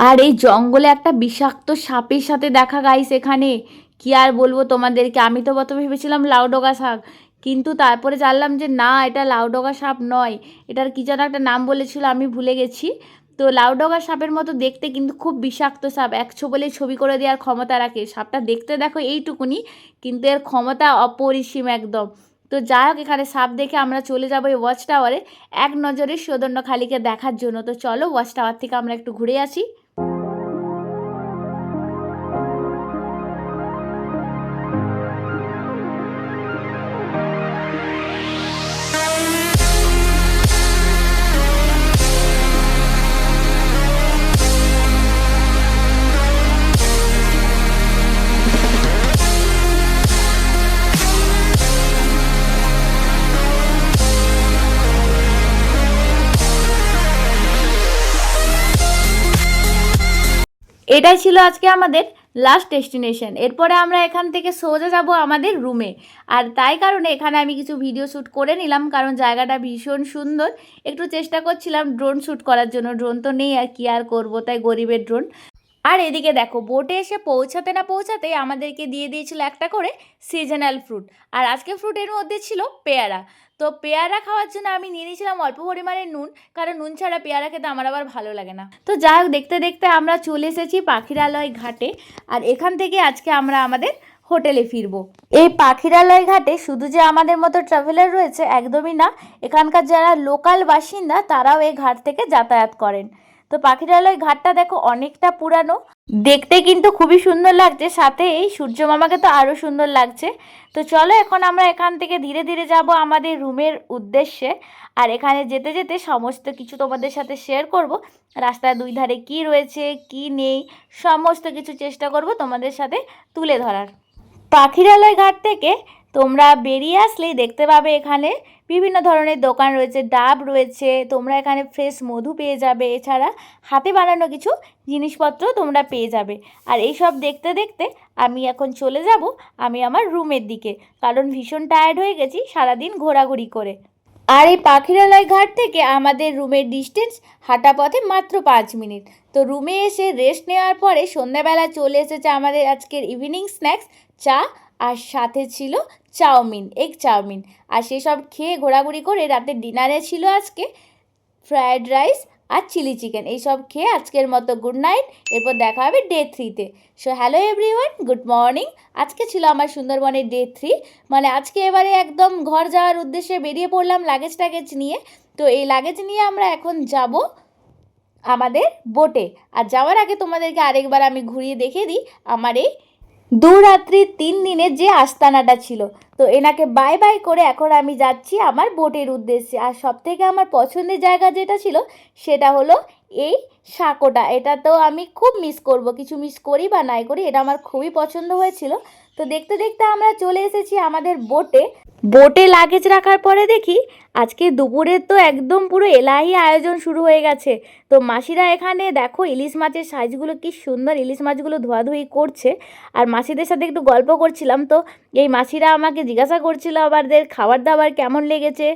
আর এই জঙ্গলে একটা বিষাক্ত সাপের সাথে দেখা গাইস এখানে, কি আর বলবো তোমাদেরকে। আমি তো প্রথমে ভেবেছিলাম লাউডোগা শাক, কিন্তু তারপরে জানলাম যে না, এটা লাউডোগা সাপ নয়, এটার কি যেন একটা নাম বলেছিল, আমি ভুলে গেছি। তো লাউডোগা সাপের মতো দেখতে, কিন্তু খুব বিষাক্ত সাপ। এক বলে ছবি করে দেওয়ার ক্ষমতা রাখে সাপটা, দেখতে দেখো এইটুকুনি, কিন্তু এর ক্ষমতা অপরিসীম একদম। তো যাই হোক, এখানে সাপ দেখে আমরা চলে যাবো এই ওয়াচ টাওয়ারে এক নজরে সৌদন্যখালিকে দেখার জন্য। তো চলো ওয়াচ টাওয়ার থেকে আমরা একটু ঘুরে আসি। এটাই ছিল আজকে আমাদের লাস্ট ডেস্টিনেশন। এরপরে আমরা এখান থেকে সোজা যাব আমাদের রুমে। আর তাই কারণে এখানে আমি কিছু ভিডিও শ্যুট করে নিলাম, কারণ জায়গাটা ভীষণ সুন্দর। একটু চেষ্টা করছিলাম ড্রোন শ্যুট করার জন্য, ড্রোন তো নেই, আর কি আর করবো, তাই গরিবের ড্রোন। আর এদিকে দেখো, বোটে এসে পৌঁছাতে না পৌঁছাতেই আমাদেরকে দিয়ে দিয়েছিল একটা করে সিজনাল ফ্রুট। আর আজকে ফ্রুটের মধ্যে ছিল পেয়ারা। তো পেয়ারা খাওয়ার জন্য আমি নিয়ে নিয়েছিলাম অল্প পরিমাণে নুন, কারণ নুন ছাড়া পেয়ারা খেতে আমার আবার ভালো লাগে না। তো যাই হোক, দেখতে দেখতে আমরা চলে এসেছি পাখিরালয় ঘাটে। আর এখান থেকে আজকে আমরা আমাদের হোটেলে ফিরবো। এই পাখিরালয় ঘাটে শুধু যে আমাদের মতো ট্রাভেলার রয়েছে একদমই না, এখানকার যারা লোকাল বাসিন্দা তারাও এই ঘাট থেকে যাতায়াত করেন। তো পাখিরালয় ঘাটটা দেখো অনেকটা পুরানো, দেখতে কিন্তু খুবই সুন্দর লাগছে, সাথে এই সূর্য মামাকে তো আরও সুন্দর লাগছে। তো চলো এখন আমরা এখান থেকে ধীরে ধীরে যাব আমাদের রুমের উদ্দেশ্যে। আর এখানে যেতে যেতে সমস্ত কিছু তোমাদের সাথে শেয়ার করব, রাস্তার দুই ধারে কি রয়েছে কি নেই সমস্ত কিছু চেষ্টা করব তোমাদের সাথে তুলে ধরার। পাখিরালয় ঘাট থেকে তোমরা বেরিয়ে আসলেই দেখতে পাবে এখানে বিভিন্ন ধরনের দোকান রয়েছে, ডাব রয়েছে, তোমরা এখানে ফ্রেশ মধু পেয়ে যাবে, এছাড়া হাতে বানানো কিছু জিনিসপত্র তোমরা পেয়ে যাবে। আর এই সব দেখতে দেখতে আমি এখন চলে যাব আমি আমার রুমের দিকে, কারণ ভীষণ টায়ার্ড হয়ে গেছি সারাদিন ঘোরাঘুরি করে। আর এই পাখিরালয় ঘাট থেকে আমাদের রুমের ডিস্টেন্স হাঁটা পথে মাত্র 5 মিনিট। তো রুমে এসে রেস্ট নেওয়ার পরে সন্ধ্যাবেলা চলে এসেছে আমাদের আজকের ইভিনিং স্ন্যাক্স, চা, আর সাথে ছিল চাউমিন, এগ চাউমিন। আর সেসব খেয়ে ঘোরাঘুরি করে রাতের ডিনারে ছিল আজকে ফ্রায়েড রাইস আর চিলি চিকেন। এইসব খেয়ে আজকের মতো গুড নাইট। এরপর দেখা হবে ডে 3-তে। So hello everyone, good morning. আজকে ছিল আমার সুন্দরবনের ডে 3, মানে আজকে এবারে একদম ঘর যাওয়ার উদ্দেশ্যে বেরিয়ে পড়লাম লাগেজ টাগেজ নিয়ে। তো এই লাগেজ নিয়ে আমরা এখন যাব আমাদের বোটে। আর যাওয়ার আগে তোমাদেরকে আরেকবার আমি ঘুরিয়ে দেখিয়ে দিই আমার এই 2 রাত্রি 3 দিনের যে আস্তানাটা ছিল। তো এনাকে বাই বাই করে এখন আমি যাচ্ছি আমার বোটের উদ্দেশ্যে। আর সবথেকে আমার পছন্দের জায়গা যেটা ছিল সেটা হলো এই সাঁকোটা। এটা তো আমি খুব মিস করব, কিছু মিস করি বা নাই করি, এটা আমার খুবই পছন্দ হয়েছিল। তো দেখতে দেখতে আমরা চলে এসেছি আমাদের বোটে। বোটে লাগেজ রাখার পরে দেখি আজকে দুপুরের তো একদম পুরো এলাহি আয়োজন শুরু হয়ে গেছে। তো মাসিরা এখানে দেখো ইলিশ মাছের সাইজগুলো কি সুন্দর, ইলিশ মাছগুলো ধোয়াধুয়ি করছে। আর মাসিদের সাথে একটু গল্প করছিলাম, তো এই মাসিরা আমাকে জিজ্ঞাসা করছিল আমাদের খাবার দাবার কেমন লেগেছে।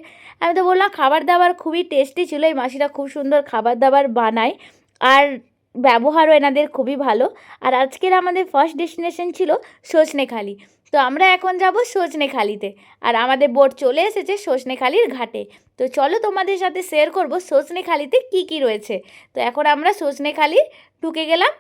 আমি তো বললাম খাবার দাবার খুবই টেস্টি ছিল, এই মাসিরা খুব সুন্দর খাবার দাবার বানায় আর ব্যবহারও এনাদের খুবই ভালো। আর আজকের আমাদের ফার্স্ট ডেস্টিনেশন ছিল সজনেখালি। তো আমরা এখন যাব সজনেখালিতে। আর আমাদের বোট চলে এসেছে সজনেখালির ঘাটে। তো চলো তোমাদের সাথে শেয়ার করব সজনেখালিতে কি কি রয়েছে। তো এখন আমরা সজনেখালি ঢুকে গেলাম।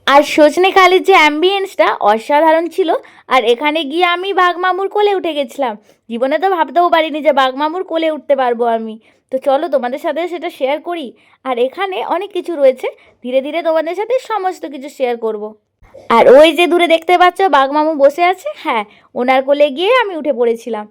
আর সজনেখালির যে অ্যাম্বিয়েন্সটা অসাধারণ ছিল। আর এখানে গিয়ে আমি বাঘমামুর কোলে উঠে গেছিলাম, জীবনে তো ভাবতেও পারিনি যে বাঘমামুর কোলে উঠতে পারবো আমি। তো চলো তোমাদের সাথে সেটা শেয়ার করি। আর এখানে অনেক কিছু রয়েছে, ধীরে ধীরে তোমাদের সাথে সমস্ত কিছু শেয়ার করব। আর ওই যে দূরে দেখতে পাচ্ছ বাঘমামু বসে আছে, হ্যাঁ ওনার কোলে গিয়ে আমি উঠে পড়েছিলাম।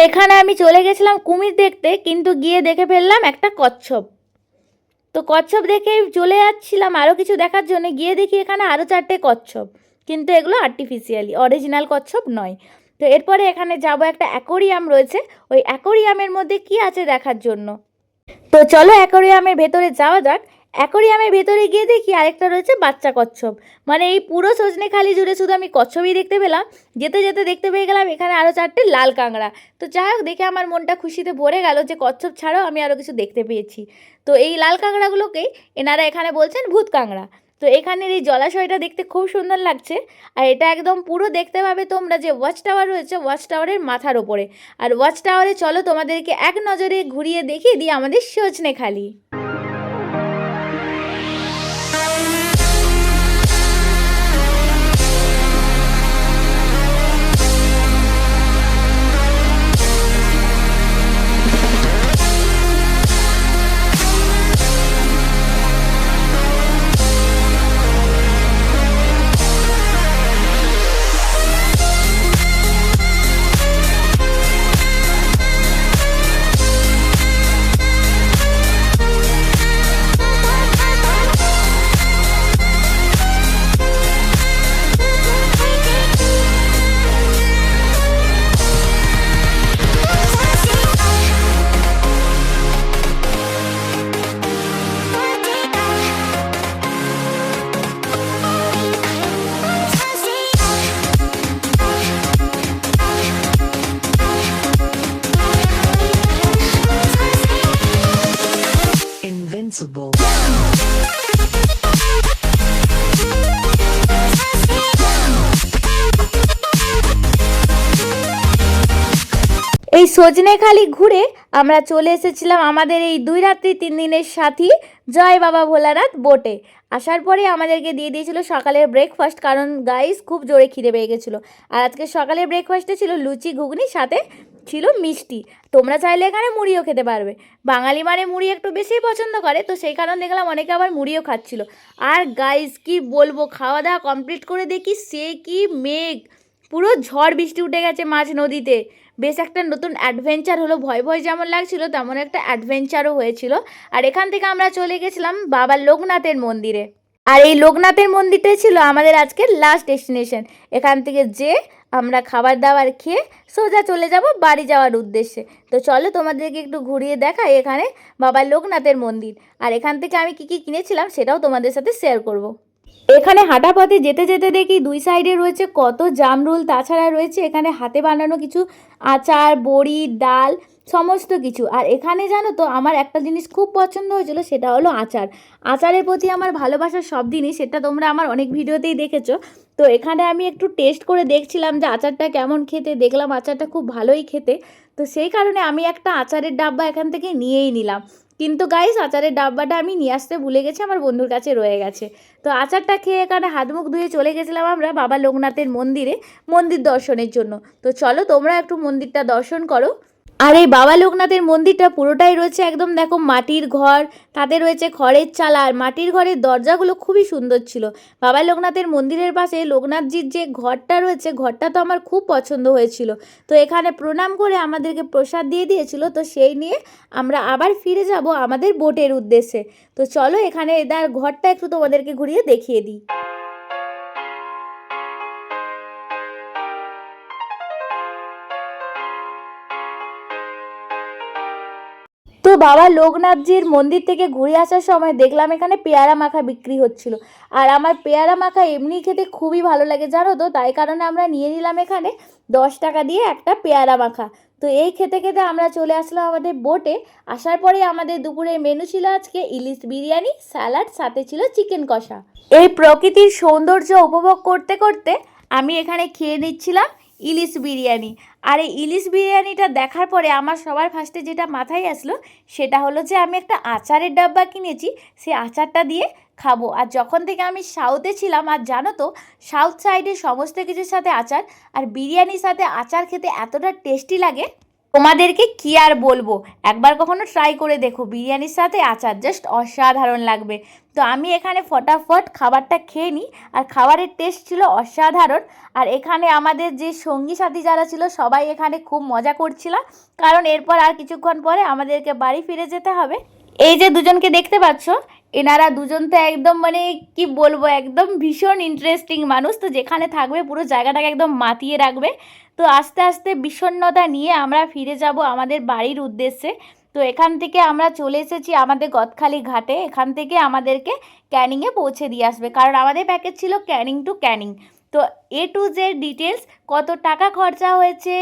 এখানে আমি চলে গেছিলাম কুমির দেখতে, কিন্তু গিয়ে দেখে ফেললাম একটা কচ্ছপ। তো কচ্ছপ দেখে চলে যাচ্ছিলাম আরও কিছু দেখার জন্য, গিয়ে দেখি এখানে আরও 4টে কচ্ছপ, কিন্তু এগুলো আর্টিফিশিয়ালি, অরিজিনাল কচ্ছপ নয়। তো এরপরে এখানে যাব, একটা অ্যাকোরিয়াম রয়েছে, ওই অ্যাকোরিয়ামের মধ্যে কি আছে দেখার জন্য। তো চলো অ্যাকোরিয়ামের ভেতরে যাওয়া যাক। অ্যাকোরিয়ামের ভেতরে গিয়ে দেখি আরেকটা রয়েছে বাচ্চা কচ্ছপ। মানে এই পুরো সজনেখালি জুড়ে শুধু আমি কচ্ছপই দেখতে পেলাম। যেতে যেতে দেখতে পেয়ে গেলাম এখানে আরও 4টে লাল কাঁকড়া। তো যাই হোক, দেখে আমার মনটা খুশিতে ভরে গেল যে কচ্ছপ ছাড়াও আমি আরও কিছু দেখতে পেয়েছি। তো এই লাল কাঁকড়াগুলোকেই এনারা এখানে বলছেন ভূত কাঁকড়া। তো এখানের এই জলাশয়টা দেখতে খুব সুন্দর লাগছে। আর এটা একদম পুরো দেখতে পাবে তোমরা যে ওয়াচ টাওয়ার রয়েছে, ওয়াচ টাওয়ারের মাথার ওপরে। আর ওয়াচ টাওয়ারে চলো তোমাদেরকে এক নজরে ঘুরিয়ে দেখিয়ে দিই আমাদের সজনেখালি। Invincible. এই সজনেখালি ঘুরে আমরা চলে এসেছিলাম আমাদের এই 2 রাত্রি 3 দিনের সাথী জয় বাবা ভোলানাথ বোটে। আসার পরে আমাদেরকে দিয়ে দিয়েছিল সকালের ব্রেকফাস্ট, কারণ গাইস খুব জোরে খিদে পেয়ে গেছিলো। আর আজকে সকালের ব্রেকফাস্টে ছিল লুচি ঘুগনি, সাথে ছিল মিষ্টি। তোমরা চাইলে এখানে মুড়িও খেতে পারবে। বাঙালি মানে মুড়ি একটু বেশিই পছন্দ করে, তো সেই কারণে দেখলাম অনেকে আবার মুড়িও খাচ্ছিল। আর গাইস কি বলবো, খাওয়া দাওয়া কমপ্লিট করে দেখি সে কি মেঘ, পুরো ঝড় বৃষ্টি উঠে গেছে মাঝ নদীতে। বেশ একটা নতুন অ্যাডভেঞ্চার হলো, ভয় ভয় যেমন লাগছিল তেমন একটা অ্যাডভেঞ্চারও হয়েছিল। আর এখান থেকে আমরা চলে গেছিলাম বাবা লোকনাথের মন্দিরে। আর এই লোকনাথের মন্দিরটাই ছিল আমাদের আজকের লাস্ট ডেস্টিনেশন। এখান থেকে যে আমরা খাবার দাবার খেয়ে সোজা চলে যাব বাড়ি যাওয়ার উদ্দেশ্যে। তো চলো তোমাদেরকে একটু ঘুরিয়ে দেখাই এখানে বাবা লোকনাথের মন্দির। আর এখান থেকে আমি কি কি কিনেছিলাম সেটাও তোমাদের সাথে শেয়ার করব। এখানে হাঁটা পথে যেতে যেতে দেখি 2 সাইডে রয়েছে কত জামরুল, তাছাড়া রয়েছে এখানে হাতে বানানো কিছু আচার, বড়ি, ডাল, সমস্ত কিছু। আর এখানে জানো তো আমার একটা জিনিস খুব পছন্দ হয়েছিল, সেটা হলো আচার। আচারের প্রতি আমার ভালোবাসা সব দিনই, সেটা তোমরা আমার অনেক ভিডিওতেই দেখেছো। তো এখানে আমি একটু টেস্ট করে দেখছিলাম যে আচারটা কেমন খেতে, দেখলাম আচারটা খুব ভালোই খেতে। তো সেই কারণে আমি একটা আচারের ডাব্বা এখান থেকে নিয়েই নিলাম। কিন্তু গাইস আচারের ডাব্বাটা আমি নিয়ে আসতে ভুলে গেছি, আমার বন্ধুর কাছে রয়ে গেছে। তো আচারটা খেয়ে এখানে হাত মুখ ধুয়ে চলে গেছিলাম আমরা বাবা লোকনাথের মন্দিরে মন্দির দর্শনের জন্য। তো চলো তোমরা একটু মন্দিরটা দর্শন করো। আর এই বাবা লোকনাথের মন্দিরটা পুরোটাই রয়েছে একদম দেখো মাটির ঘর, তাতে রয়েছে খড়ের চালা। আর মাটির ঘরের দরজাগুলো খুবই সুন্দর ছিল। বাবা লোকনাথের মন্দিরের পাশে লোকনাথজির যে ঘরটা রয়েছে, ঘরটা তো আমার খুব পছন্দ হয়েছিল। তো এখানে প্রণাম করে আমাদেরকে প্রসাদ দিয়ে দিয়েছিল। তো সেই নিয়ে আমরা আবার ফিরে যাব আমাদের বোটের উদ্দেশ্যে। তো চলো এখানে এদার ঘরটা একটু তোমাদেরকে ঘুরিয়ে দেখিয়ে দিই। তো বাবা লোকনাথজির মন্দির থেকে ঘুরে আসার সময় দেখলাম এখানে পেয়ারা মাখা বিক্রি হচ্ছিল। আর আমার পেয়ারা মাখা এমনি খেতে খুবই ভালো লাগে জানো তো, তাই কারণে আমরা নিয়ে নিলাম এখানে 10 টাকা দিয়ে একটা পেয়ারা মাখা। তো এই খেতে খেতে আমরা চলে আসলাম আমাদের বোটে। আসার পরে আমাদের দুপুরের মেনু ছিল আজকে ইলিশ বিরিয়ানি, স্যালাড, সাথে ছিল চিকেন কষা। এই প্রকৃতির সৌন্দর্য উপভোগ করতে করতে আমি এখানে খেয়ে নিচ্ছিলাম ইলিশ বিরিয়ানি। আর এই ইলিশ বিরিয়ানিটা দেখার পরে আমার সবার ফার্স্টে যেটা মাথায় আসলো সেটা হলো যে আমি একটা আচারের ডাব্বা কিনেছি, সেই আচারটা দিয়ে খাবো। আর যখন থেকে আমি সাউথে ছিলাম, আর জানো তো সাউথ সাইডে সমস্ত কিছুর সাথে আচার, আর বিরিয়ানির সাথে আচার খেতে এতটা টেস্টি লাগে। তোমাদেরকে কি আর বলবো, একবার কখনো ট্রাই করে দেখো, বিরিয়ানির সাথে আচার জাস্ট অসাধারণ লাগবে। তো আমি এখানে ফটাফট খাবারটা খেয়ে নিই, আর খাবারের টেস্ট ছিল অসাধারণ। আর এখানে আমাদের যে সঙ্গী সাথী যারা ছিল সবাই এখানে খুব মজা করছিলাম, কারণ এরপর আর কিছুক্ষণ পরে আমাদেরকে বাড়ি ফিরে যেতে হবে। এই যে দুজনকে দেখতে পাচ্ছ, এনারা দুজন তো একদম মানে কি বলবো, একদম ভীষণ ইন্টারেস্টিং মানুষ। তো যেখানে থাকবে পুরো জায়গাটাকে একদম মাতিয়ে রাখবে। তো আস্তে আস্তে বিষণ্ণতা নিয়ে আমরা ফিরে যাব আমাদের বাড়ির উদ্দেশ্যে। তো এখান থেকে আমরা চলে এসেছি আমাদের গদখালি ঘাটে। এখান থেকে আমাদেরকে ক্যানিংয়ে পৌঁছে দিয়ে আসবে, কারণ আমাদের প্যাকেজ ছিল ক্যানিং টু ক্যানিং। তো এ টু জেড ডিটেলস, কত টাকা খরচা হয়েছে,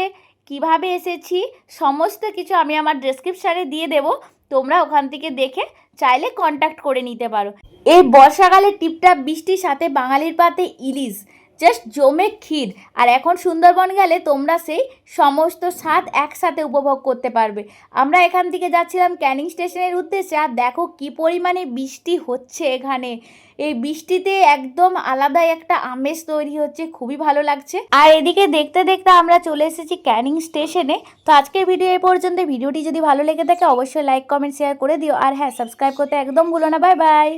কিভাবে এসেছি, সমস্ত কিছু আমি আমার ডেসক্রিপশানে দিয়ে দেবো। তোমরা ওখান থেকে দেখে চাইলে কন্ট্যাক্ট করে নিতে পারো। এই বর্ষাকালে টিপটাপ বৃষ্টির সাথে বাঙালির পাতে ইলিশ জাস্ট জমে ক্ষীর। আর এখন সুন্দরবন গেলে তোমরা সেই সমস্ত স্বাদ একসাথে উপভোগ করতে পারবে। আমরা এখান থেকে যাচ্ছিলাম ক্যানিং স্টেশনের উদ্দেশ্যে, আর দেখো কি পরিমাণে বৃষ্টি হচ্ছে এখানে। এই বৃষ্টিতে একদম আলাদাই একটা আমেজ তৈরি হচ্ছে, খুবই ভালো লাগছে। আর এদিকে দেখতে দেখতে আমরা চলে এসেছি ক্যানিং স্টেশনে। তো আজকের ভিডিও এই পর্যন্ত। ভিডিওটি যদি ভালো লেগে থাকে অবশ্যই লাইক কমেন্ট শেয়ার করে দিও, আর হ্যাঁ, সাবস্ক্রাইব করতে একদম ভুলো না। Bye bye.